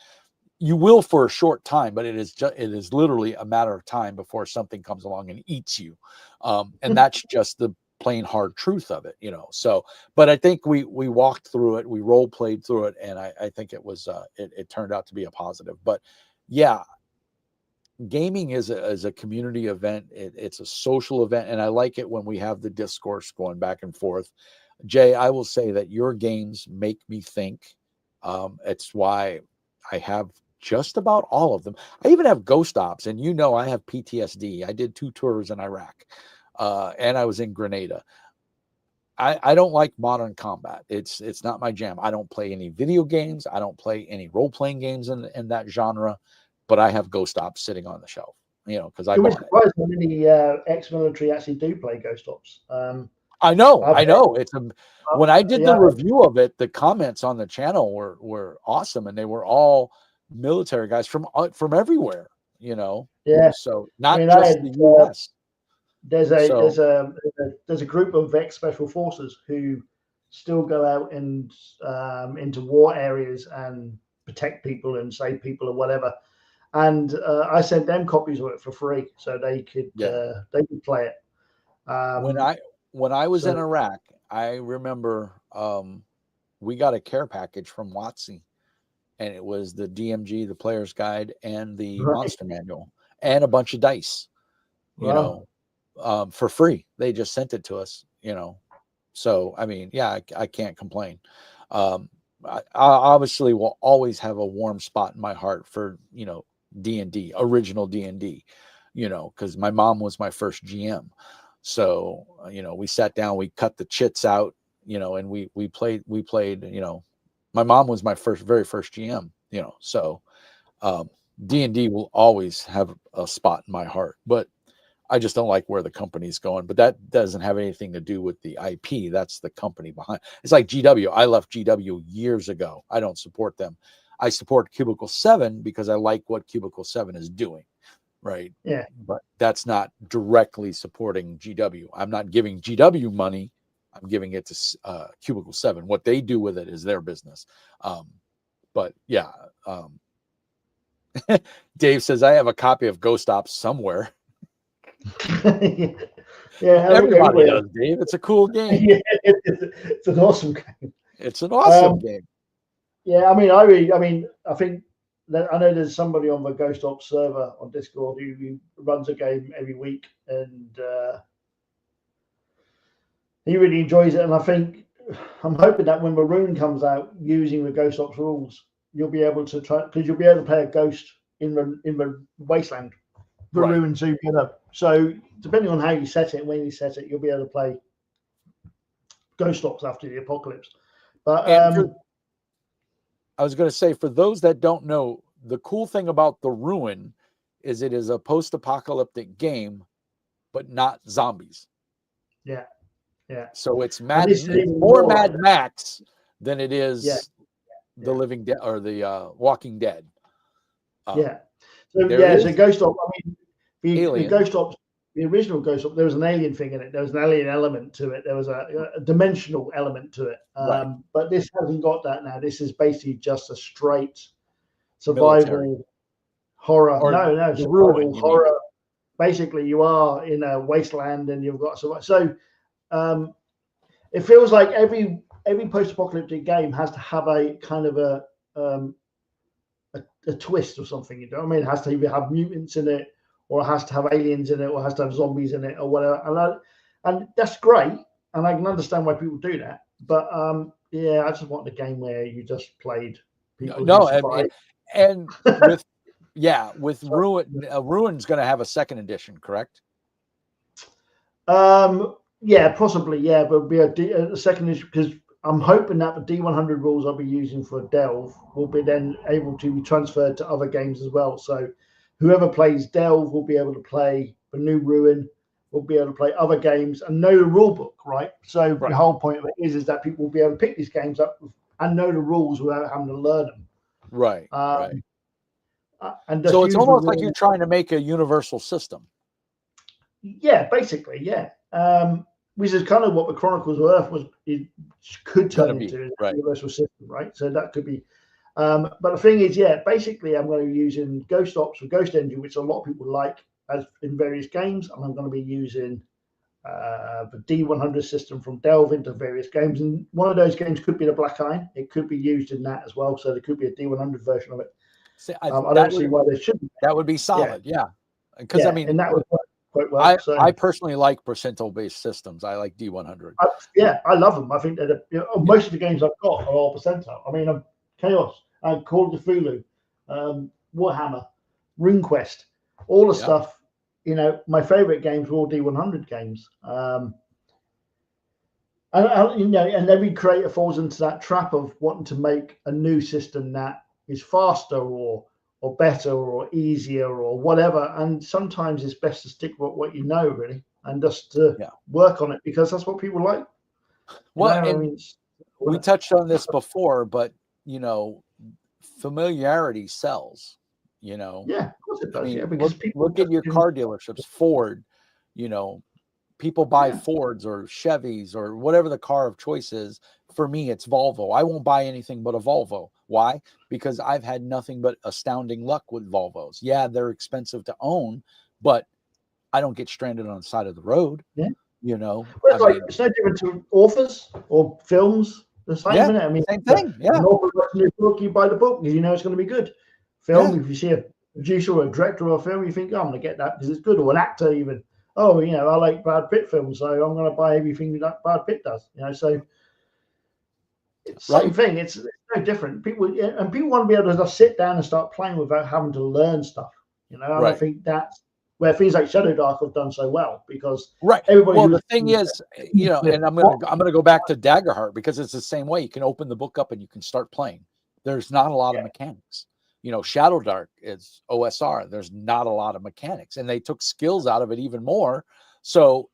You will for a short time, but it is literally a matter of time before something comes along and eats you. And that's just the plain hard truth of it, So, but I think we walked through it, we role played through it, and I think it was it turned out to be a positive. But yeah, gaming is a community event. It's a social event, and I like it when we have the discourse going back and forth. Jay, I will say that your games make me think. It's why I have just about all of them. I even have Ghost Ops, and I have PTSD. I did 2 tours in Iraq, and I was in Grenada. I don't like modern combat. It's not my jam. I don't play any video games. I don't play any role-playing games in that genre, but I have Ghost Ops sitting on the shelf, because I bought it. Surprised how many ex-military actually do play Ghost Ops. I know. When I did the review of it, the comments on the channel were awesome, and they were all military guys from everywhere, Yeah. So not just the US. There's a group of ex-special forces who still go out and into war areas and protect people and save people or whatever. And I sent them copies of it for free so they could play it. When I was in Iraq, I remember we got a care package from WotC, and it was the DMG, the player's guide, and the monster manual, and a bunch of dice, for free. They just sent it to us, So I mean, yeah, I can't complain. I obviously will always have a warm spot in my heart for D&D, original D&D, because my mom was my first GM. So, we sat down, we cut the chits out, and we played, my mom was my very first GM, so D&D will always have a spot in my heart, but I just don't like where the company's going. But that doesn't have anything to do with the IP. That's the company behind. It's like GW. I left GW years ago. I don't support them. I support Cubicle 7 because I like what Cubicle 7 is doing. Right. Yeah. But that's not directly supporting GW. I'm not giving GW money. I'm giving it to Cubicle 7. What they do with it is their business. But yeah. Dave says, I have a copy of Ghost Ops somewhere. Yeah, everybody does, Dave. It's a cool game. Yeah, it's an awesome game. It's an awesome game. Yeah, I think I know there's somebody on the Ghost Ops server on Discord who runs a game every week, and he really enjoys it. And I'm hoping that when Maroon comes out using the Ghost Ops rules, you'll be able to try, because you'll be able to play a ghost in the wasteland, Maroon. So depending on how you set it, when you set it, you'll be able to play Ghost Ops after the apocalypse. But I was going to say, for those that don't know, the cool thing about the Ruin is it is a post-apocalyptic game, but not zombies. Yeah. So it's more Mad Max than it is the Living Dead or the Walking Dead. So Ghost Ops. I mean, the Ghost Ops, the original Ghost Ops, there was an alien thing in it. There was an alien element to it. There was a dimensional element to it. But this hasn't got that now. This is basically just a straight survival horror. No, survival horror. Basically, you are in a wasteland and you've got so. It feels like every post-apocalyptic game has to have a kind of a twist or something. You know what I mean? It has to either have mutants in it, or it has to have aliens in it, or it has to have zombies in it, or whatever. And that's great, and I can understand why people do that. But I just want the game where you just played people. And with Ruin, Ruin's going to have a second edition, correct? Possibly, but it'll be a second issue, because I'm hoping that the D100 rules I'll be using for Delve will be then able to be transferred to other games as well. So whoever plays Delve will be able to play the new Ruin, will be able to play other games and know the rule book, right? So the whole point of it is that people will be able to pick these games up and know the rules without having to learn them. Right. And so it's almost like you're trying to make a universal system. Yeah, basically, which is kind of what the Chronicles of Earth could turn into a universal system, right? So that could be. But the thing is, basically, I'm going to be using Ghost Ops or Ghost Engine, which a lot of people like, as in various games, and I'm going to be using the D100 system from Delve into various games. And one of those games could be the Black Iron. It could be used in that as well. So there could be a D100 version of it. See, I don't see why there shouldn't. That would be solid, because I mean, and that would work quite well. I personally like percentile-based systems. I like D100. I love them. I think that most of the games I've got are all percentile. I mean, Chaos, Call of Cthulhu, Warhammer, RuneQuest, all the stuff. My favorite games were all D100 games. And every creator falls into that trap of wanting to make a new system that is faster or better or easier or whatever. And sometimes it's best to stick with what you know, really, and just to work on it, because that's what people like. Well, we touched on this before, but familiarity sells. Of course it does. I mean, look at your car dealerships. Ford, people buy Fords or Chevys or whatever the car of choice is. For me, it's Volvo. I won't buy anything but a Volvo. Why? Because I've had nothing but astounding luck with Volvos. Yeah, they're expensive to own, but I don't get stranded on the side of the road. Yeah. Well, it's no different to authors or films. The same, isn't it? I mean, same thing. Yeah. An author writes a new book, you buy the book because it's going to be good. Film, if you see a producer or a director of a film, you think, I'm going to get that because it's good. Or an actor, even. I like Brad Pitt films, so I'm going to buy everything that Brad Pitt does. So it's the same thing. It's no different. People want to be able to just sit down and start playing without having to learn stuff. And I think that's where things like Shadow Dark have done so well, because everybody. Well, the thing is, and I'm gonna go back to Daggerheart, because it's the same way. You can open the book up and you can start playing. There's not a lot of mechanics. Shadow Dark is OSR. There's not a lot of mechanics, and they took skills out of it even more. So,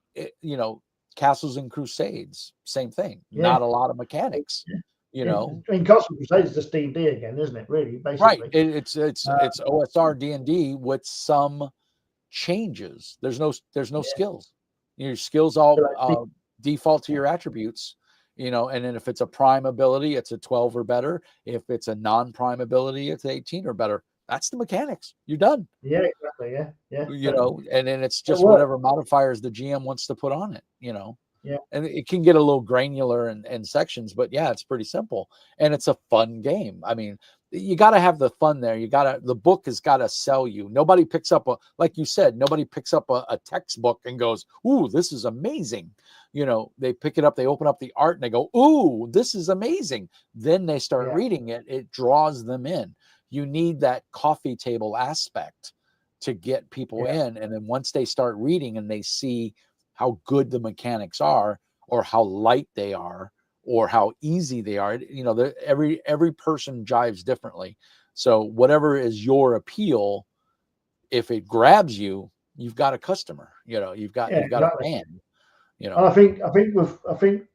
Castles and Crusades, same thing. Not a lot of mechanics. I mean, Castles and Crusades is just D&D again, isn't it? Really, basically. Right. It's OSR D&D with some changes. There's no skills. Your skills all default to your attributes. And then if it's a prime ability, it's a 12 or better. If it's a non-prime ability, it's 18 or better. That's the mechanics. You're done. Yeah, exactly. Yeah. And then it's just whatever modifiers the GM wants to put on it. Yeah. And it can get a little granular in sections, but yeah, it's pretty simple. And it's a fun game. I mean, you got to have the fun there. The book has got to sell you. Nobody picks up like you said, nobody picks up a textbook and goes, ooh, this is amazing. They pick it up, they open up the art and they go, ooh, this is amazing. Then they start reading it. It draws them in. You need that coffee table aspect to get people in. And then once they start reading and they see how good the mechanics are, or how light they are, or how easy they are, every person jives differently. So whatever is your appeal, if it grabs you, you've got a customer. You've got a fan. And I think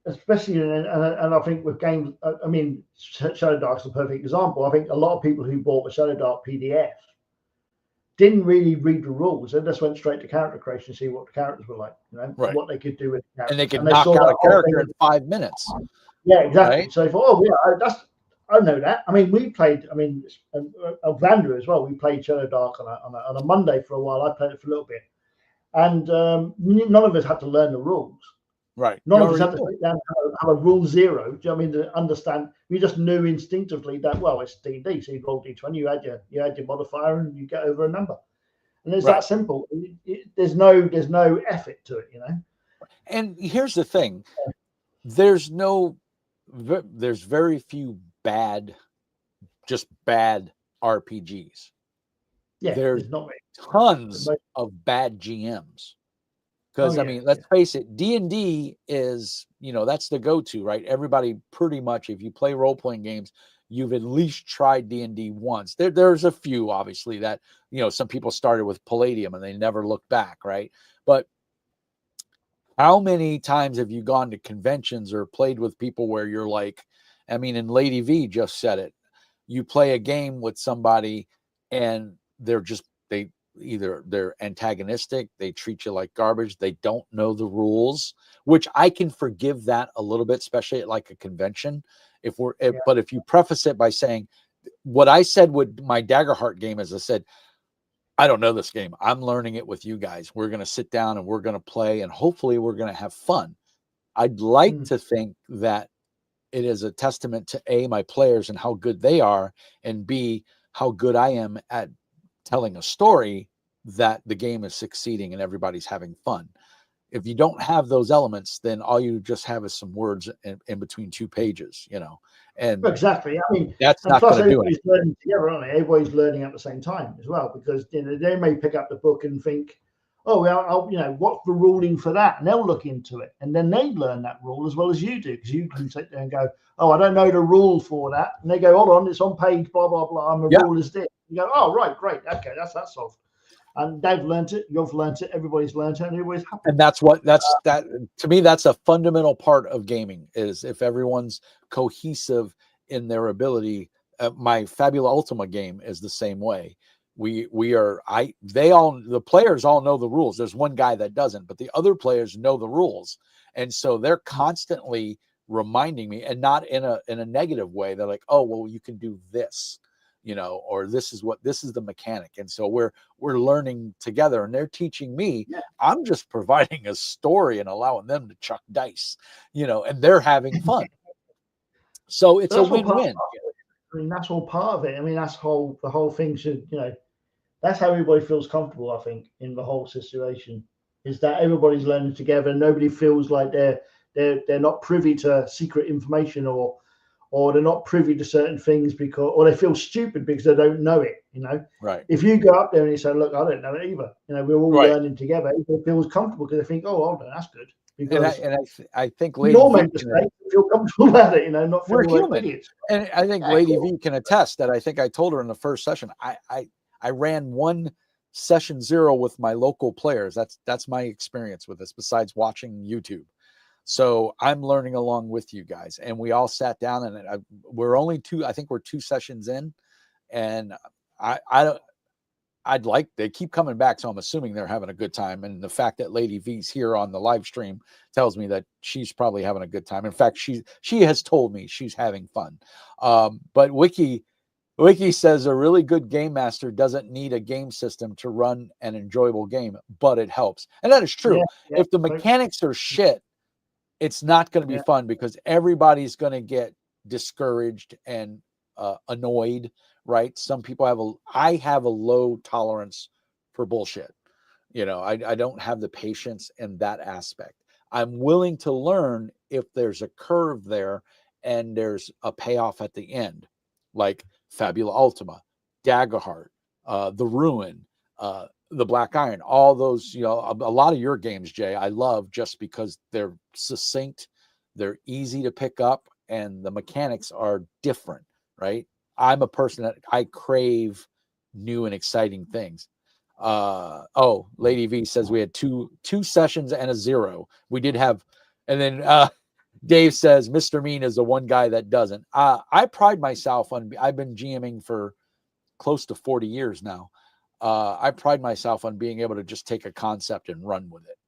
especially and I think with games, I mean, Shadow Dark's a perfect example. I think a lot of people who bought the Shadow Dark PDF didn't really read the rules. They just went straight to character creation to see what the characters were like, what they could do with the characters. And they could knock out a character in 5 minutes. Yeah, exactly. Right? So I thought, I know that. I mean, we played. I mean, Vander as well. We played Shadow Dark on a Monday for a while. I played it for a little bit, and none of us had to learn the rules. Right. None of us had to sit down and have a rule zero. Do you know what I mean, to understand? We just knew instinctively that it's D&D. So you roll D20, you add your modifier, and you get over a number. And it's that simple. There's no effort to it, And here's the thing: there's very few bad RPGs. Yeah, there's not tons of bad GMs. Because I mean, let's face it, D&D is, that's the go-to, right? Everybody pretty much, if you play role-playing games, you've at least tried D&D once. There's a few, obviously, that, some people started with Palladium and they never looked back, right? But how many times have you gone to conventions or played with people where you're like, I mean, and Lady V just said it, you play a game with somebody and they're antagonistic, they treat you like garbage, they don't know the rules, which I can forgive that a little bit, especially at like a convention. But if you preface it by saying what I said with my Daggerheart game, as I said, I don't know this game, I'm learning it with you guys, we're going to sit down and we're going to play and hopefully we're going to have fun. I'd like to think that it is a testament to A, my players and how good they are, and B, how good I am at telling a story, that the game is succeeding and everybody's having fun. If you don't have those elements, then all you just have is some words in between 2 pages, and exactly. I mean, that's not going to do it. Learning together, aren't they? Everybody's learning at the same time as well, because they may pick up the book and think, oh, well, what's the ruling for that? And they'll look into it, and then they learn that rule as well as you do, because you can sit there and go, oh, I don't know the rule for that, and they go, hold on, it's on page blah blah blah, and the rule is this. You go, oh, right, great, okay, that's solved. And they've learned it, you've learned it, everybody's learned it, and everybody's happy. And that's that to me, that's a fundamental part of gaming, is if everyone's cohesive in their ability. My Fabula Ultima game is the same way. The players all know the rules. There's one guy that doesn't, but the other players know the rules. And so they're constantly reminding me, and not in a negative way. They're like, oh, well, you can do this, or this is the mechanic. And so we're learning together, and they're teaching me. I'm just providing a story and allowing them to chuck dice, and they're having fun. So it's a win-win. I mean, that's all part of it. I mean, the whole thing should, that's how everybody feels comfortable, I think, in the whole situation, is that everybody's learning together. Nobody feels like they're not privy to secret information, or they're not privy to certain things or they feel stupid because they don't know it, Right. If you go up there and you say, look, I don't know it either, we're all learning together, it feels comfortable because they think, oh, hold on, that's good. Because I think Lady V feel comfortable about it, not feel like idiots. And I think Lady V can attest that. I think I told her in the first session, I ran one session 0 with my local players. That's my experience with this, besides watching YouTube. So I'm learning along with you guys, and we all sat down, and we're only 2. I think we're 2 sessions in, and they keep coming back, so I'm assuming they're having a good time. And the fact that Lady V's here on the live stream tells me that she's probably having a good time. In fact, she has told me she's having fun. But Wiki says a really good game master doesn't need a game system to run an enjoyable game, but it helps. And that is true. If the mechanics are shit, it's not going to be fun because everybody's going to get discouraged and annoyed, right? Some people I have a low tolerance for bullshit. I don't have the patience in that aspect. I'm willing to learn if there's a curve there and there's a payoff at the end, like Fabula Ultima, Daggerheart, The Ruin, the Black Iron, all those, a lot of your games, Jay, I love just because they're succinct, they're easy to pick up, and the mechanics are different, right? I'm a person that I crave new and exciting things. Lady V says we had two sessions and a 0. We did have, and then Dave says Mr. Mean is the one guy that doesn't. I pride myself on, I've been GMing for close to 40 years now. I pride myself on being able to just take a concept and run with it,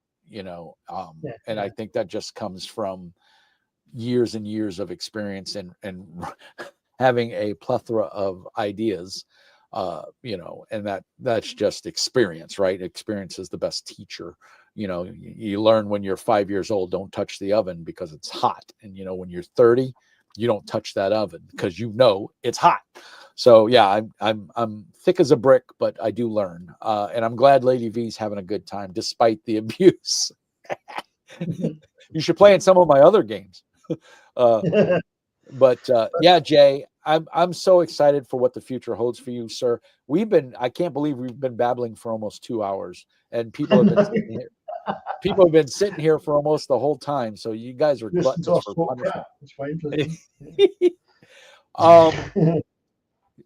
and I think that just comes from years and years of experience and having a plethora of ideas, and that's just experience, right? Experience is the best teacher. You learn when you're 5 years old, don't touch the oven because it's hot. And, when you're 30, you don't touch that oven because it's hot. So yeah, I'm thick as a brick, but I do learn. And I'm glad Lady V's having a good time despite the abuse. You should play in some of my other games. But yeah, Jay, I'm so excited for what the future holds for you, sir. I can't believe we've been babbling for almost 2 hours, and people have been sitting here for almost the whole time. So you guys are gluttons for punishment.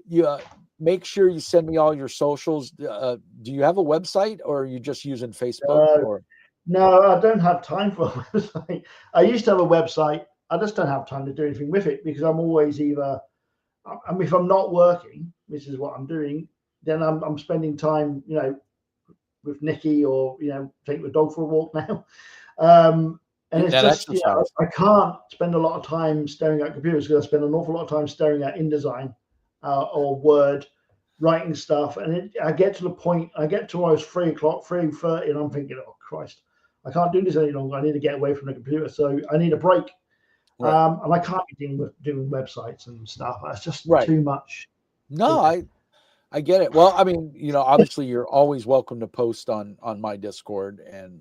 You make sure you send me all your socials. Do you have a website, or are you just using Facebook? No, I don't have time for a website. I used to have a website. I just don't have time to do anything with it because I'm always either, if I'm not working, which is what I'm doing, then I'm spending time, with Nikki or, taking the dog for a walk now. And it's just, I can't spend a lot of time staring at computers because I spend an awful lot of time staring at InDesign or Word, writing stuff. And I get to the point, I get to almost 3:30, and I'm thinking, oh, Christ, I can't do this any longer. I need to get away from the computer. So I need a break. Right. And I can't be doing websites and stuff. That's just too much. No, I get it. Well, I mean, obviously you're always welcome to post on my Discord, and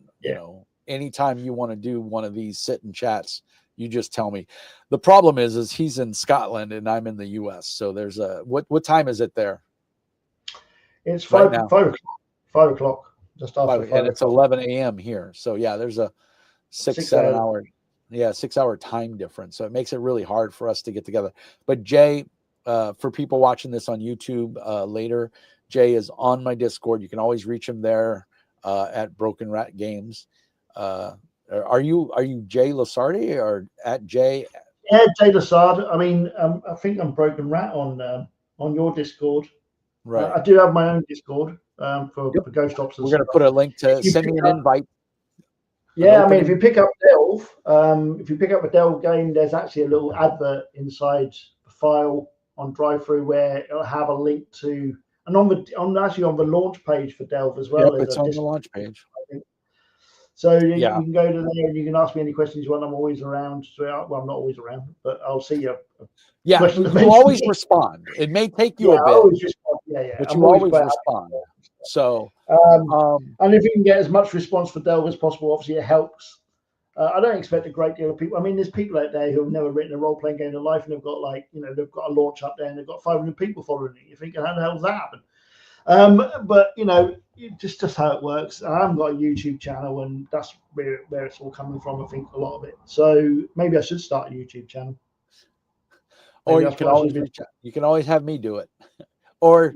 anytime you want to do one of these sit and chats, you just tell me. The problem is he's in Scotland and I'm in the US. So there's what time is it there? It's 5 o'clock. Just after 5 and it's 11 a.m. here. So yeah, there's a 6-7 hour. Yeah, 6 hour time difference. So it makes it really hard for us to get together. But Jay, for people watching this on YouTube later, Jay is on my Discord. You can always reach him there at Broken Rat Games. Are you Jay Lasarde or at Jay? Yeah, Jay Lasarde. I mean, I think I'm Broken Rat on your Discord. Right. I do have my own Discord for Ghost Ops. We're going to put a link to send me an invite. Yeah, I mean, if you pick up Delve, if you pick up a Delve game, there's actually a little advert inside the file on drive-through where it'll have a link to, and on the launch page for Delve as well. Yep, it's on the launch page. So you can go to there and you can ask me any questions you want. I'm always around. Well, I'm not always around, but I'll see you. Yeah, you always respond. It may take you a bit. Always respond. But you always respond. So, and if you can get as much response for Delve as possible, obviously it helps. I don't expect a great deal of people. I mean, there's people out there who have never written a role-playing game in their life, and they've got they've got a launch up there, and they've got 500 people following it. You're thinking, how the hell does that happen? But just how it works. I haven't got a YouTube channel, and that's where it's all coming from. I think a lot of it. So maybe I should start a YouTube channel. Or you can always have me do it. Or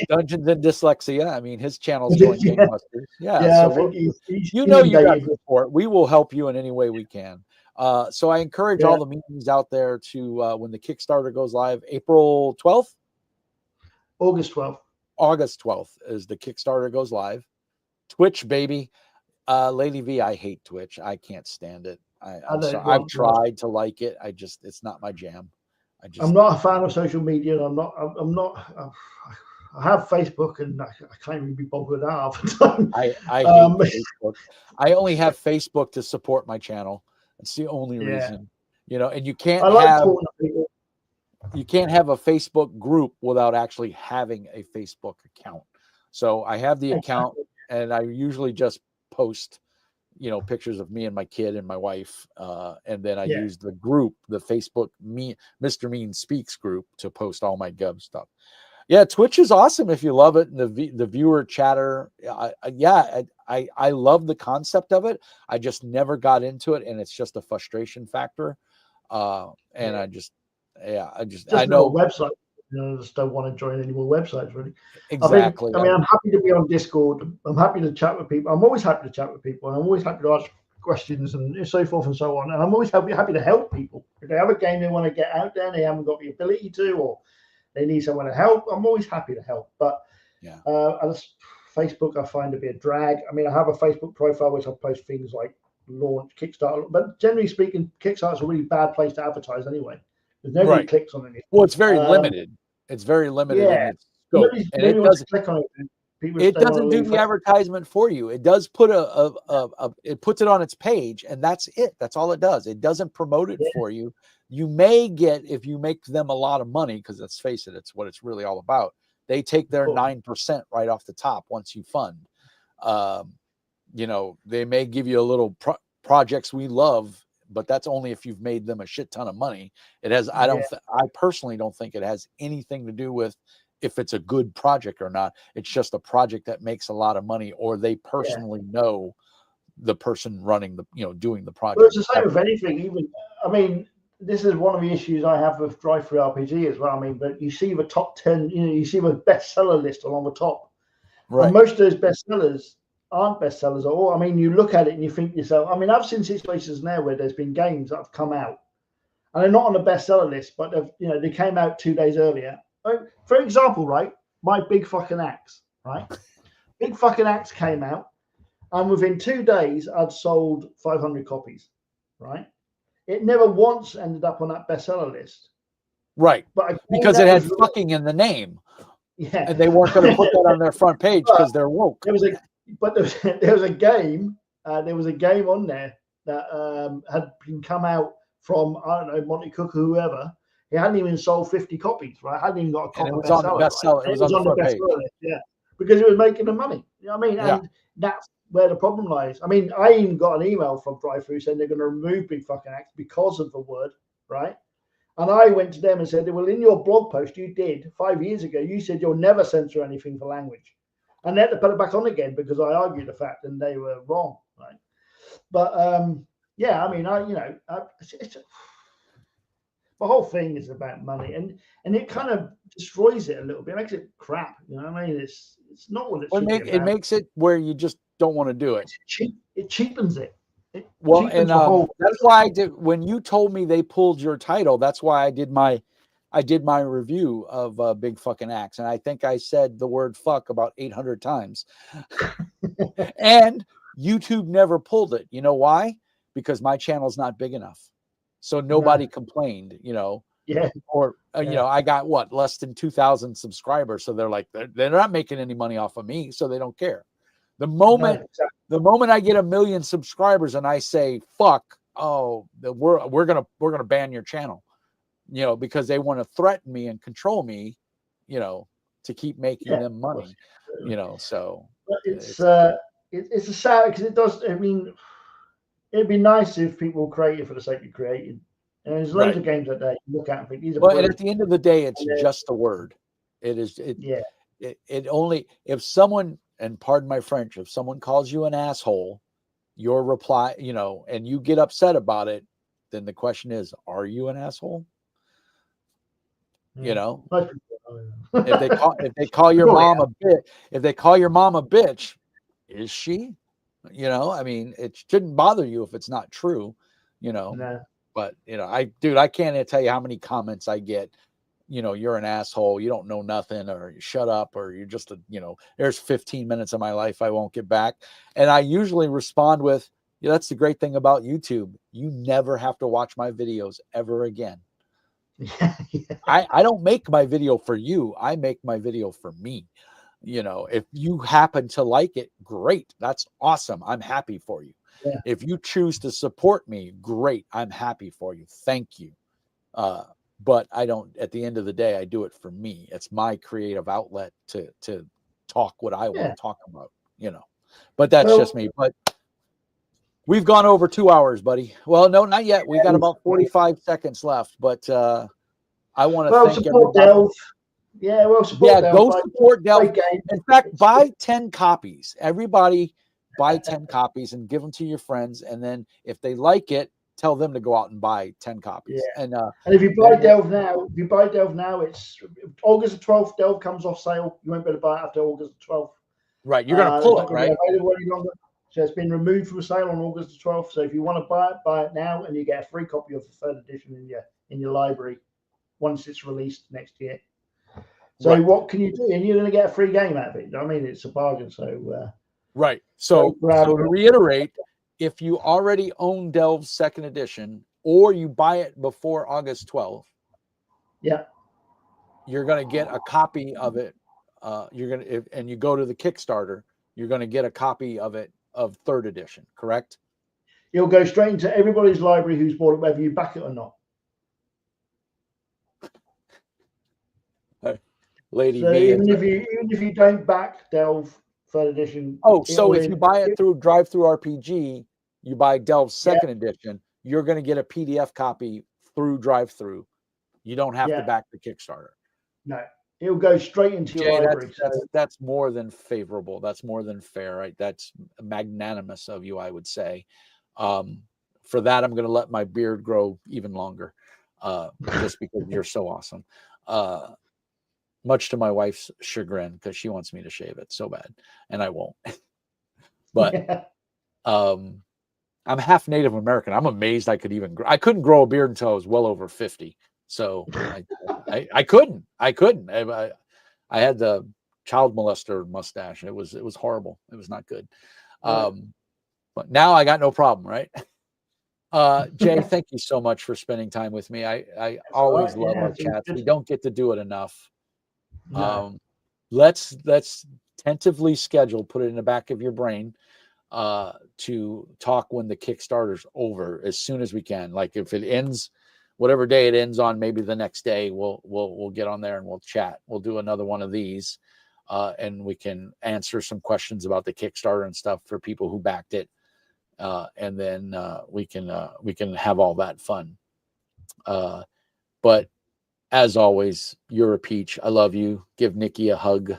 Dungeons and Dyslexia. I mean, his channel's going gangbusters. Yeah. So you got support. We will help you in any way we can. So I encourage all the meetings out there to when the Kickstarter goes live, April 12th? August 12th. August 12th is the Kickstarter goes live. Twitch, baby. Lady V, I hate Twitch. I can't stand it. I'm sorry. I've tried to like it. It's not my jam. I'm not a fan of social media. I have Facebook, and I can't even be bothered with that half the time. I hate Facebook. I only have Facebook to support my channel. It's the only Yeah. reason, and you I can't like have talking to people. a Facebook group without actually having a Facebook account. So I have the account, and I usually just post, pictures of me and my kid and my wife, and then I use the group, the Facebook Mr. Mean Speaks group, to post all my Gov stuff. Yeah, Twitch is awesome if you love it. And the viewer chatter, I love the concept of it. I just never got into it, and it's just a frustration factor. And I know a website. I just don't want to join any more websites, really. exactly. I mean, I'm happy to be on Discord. I'm happy to chat with people. I'm always happy to chat with people. And I'm always happy to ask questions and so forth and so on. And I'm always happy to help people. If they have a game they want to get out there and they haven't got the ability to, or they need someone to help, I'm always happy to help. But Facebook, I find to be a drag. I mean, I have a Facebook profile which I post things like launch, Kickstarter, but generally speaking, Kickstarter's a really bad place to advertise anyway. There's nobody clicks on it. Well, it's very limited. It's very limited in its scope, and it doesn't click on it. It doesn't do the advertisement for you. It does put it puts it on its page, and that's it. That's all it does. It doesn't promote it for you. You may get, if you make them a lot of money, because let's face it, it's what it's really all about. They take their 9% right off the top once you fund. They may give you a little projects we love, but that's only if you've made them a shit ton of money. It has. I personally don't think it has anything to do with if it's a good project or not. It's just a project that makes a lot of money, or they personally know the person running doing the project. Well, it's the same with anything. Even, I mean, this is one of the issues I have with Drive-Thru RPG as well. I mean, but you see the top 10, you see the bestseller list along the top. Right. And most of those bestsellers aren't bestsellers at all. I mean, you look at it and you think to yourself, I mean, I've seen situations now where there's been games that have come out and they're not on the bestseller list, but they came out 2 days earlier. For example, right, my Big Fucking Axe, right? Big Fucking Axe came out, and within 2 days, I'd sold 500 copies, right? It never once ended up on that bestseller list. Right, but because it had fucking in the name. Yeah. And they weren't going to put that on their front page because they're woke. There was a game on there that had been come out from, I don't know, Monty Cook or whoever. It hadn't even sold 50 copies, right? Hadn't even got a copy. It was on the bestseller. Right? It was on the bestseller list, because it was making the money. You know what I mean? And that's where the problem lies. I mean, I even got an email from Drive-Thru saying they're going to remove Big Fucking Axe because of the word, right? And I went to them and said, well, in your blog post you did 5 years ago, you said you'll never censor anything for language. And they had to put it back on again because I argued the fact and they were wrong, right? But I mean, the whole thing is about money, and it kind of destroys it a little bit. It makes it crap, you know what I mean? It's not what it makes it where you just don't want to do it. It cheapens it. That's why I did, when you told me they pulled your title, that's why I did my review of Big Fucking Axe, and I think I said the word fuck about 800 times. And YouTube never pulled it. You know why? Because my channel's not big enough. So nobody complained, or I got less than 2,000 subscribers. So they're like, they're not making any money off of me, so they don't care. The moment I get 1 million subscribers and I say fuck, we're gonna ban your channel, because they want to threaten me and control me, to keep making them money, So but it's a sad, because it does. I mean, it'd be nice if people created for the sake of creating. And there's loads of games that they look at and think these are. Well, and at the end of the day, it's just a word. It is. It only, if someone, and pardon my French, if someone calls you an asshole, your reply, and you get upset about it, then the question is, are you an asshole? If they call your mom a bitch, if they call your mom a bitch, is she? I mean, it shouldn't bother you if it's not true, No. But I can't tell you how many comments I get. You're an asshole, you don't know nothing, or you shut up, or you're just there's 15 minutes of my life I won't get back. And I usually respond with, that's the great thing about YouTube. You never have to watch my videos ever again. I don't make my video for you. I make my video for me. if you happen to like it, great. That's awesome. I'm happy for you. Yeah. If you choose to support me, great. I'm happy for you. Thank you. But I don't, at the end of the day, I do it for me. It's my creative outlet to talk what I want to talk about, but that's just me. But we've gone over 2 hours, buddy. Well, no, not yet. We got about 45 seconds left, but I want to thank everybody. Delve. Yeah, well, support Delve. Go support Delve. In fact, buy 10 copies. Everybody buy 10 copies and give them to your friends. And then if they like it, tell them to go out and buy 10 copies. Yeah. And if you buy Delve now, it's August the 12th. Delve comes off sale. You won't be able to buy it after August the 12th. Right. You're going to pull it, right? Available any longer. So it's been removed from sale on August the 12th. So if you want to buy it now, and you get a free copy of the 3rd edition in your library once it's released next year. So what can you do? And you're going to get a free game out of it. You know what I mean? It's a bargain. So right. So to reiterate, if you already own Delve's 2nd edition, or you buy it before August 12th, you're going to get a copy of it. And you go to the Kickstarter, you're going to get a copy of it of 3rd edition, correct? It'll go straight into everybody's library who's bought it, whether you back it or not. Lady so V, even if you don't back Delve 3rd edition. So if you buy it through DriveThru RPG, you buy Delve's 2nd edition, you're going to get a PDF copy through DriveThru. You don't have to back the Kickstarter. No, it'll go straight into your library. That's more than favorable. That's more than fair, right? That's magnanimous of you, I would say. For that, I'm going to let my beard grow even longer, just because you're so awesome. Much to my wife's chagrin, because she wants me to shave it so bad, and I won't. But I'm half Native American. I'm amazed I couldn't grow a beard until I was well over 50. So I couldn't. I had the child molester mustache. It was horrible. It was not good. But now I got no problem, right? Jay, thank you so much for spending time with me. I always love our chats. We don't get to do it enough. No. Let's tentatively schedule, put it in the back of your brain, to talk when the Kickstarter's over as soon as we can. Like if it ends, whatever day it ends on, maybe the next day we'll get on there and we'll chat. We'll do another one of these, and we can answer some questions about the Kickstarter and stuff for people who backed it, and then we can have all that fun. But as always, you're a peach. I love you. Give Nikki a hug.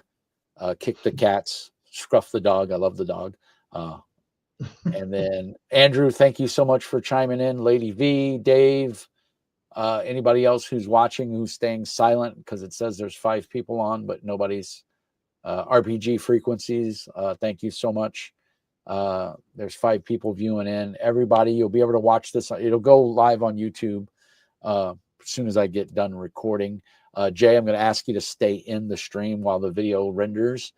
Kick the cats. Scruff the dog. I love the dog. And then Andrew, thank you so much for chiming in. Lady V, Dave, anybody else who's watching, who's staying silent, because it says there's 5 people on, but nobody's. RPG Frequencies, thank you so much. There's 5 people viewing in. Everybody, you'll be able to watch this. It'll go live on YouTube as soon as I get done recording. Jay, I'm going to ask you to stay in the stream while the video renders.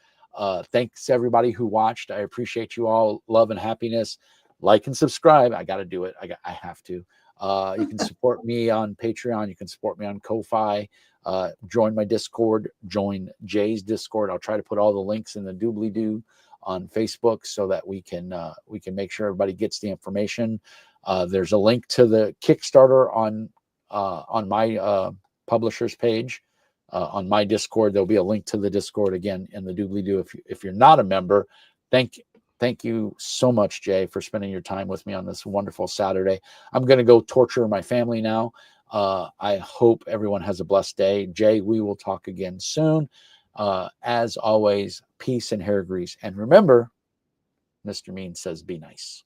Thanks everybody who watched. I appreciate you all. Love and happiness. Like and subscribe. I got to do it. I have to. You can support me on Patreon. You can support me on Ko-Fi. Join my Discord. Join Jay's Discord. I'll try to put all the links in the doobly-doo on Facebook so that we can make sure everybody gets the information. There's a link to the Kickstarter on my publisher's page. On my Discord, there'll be a link to the Discord again in the doobly-doo. If you're not a member, thank you so much, Jay, for spending your time with me on this wonderful Saturday. I'm going to go torture my family now. I hope everyone has a blessed day. Jay, we will talk again soon. As always, peace and hair grease. And remember, Mr. Mean says be nice.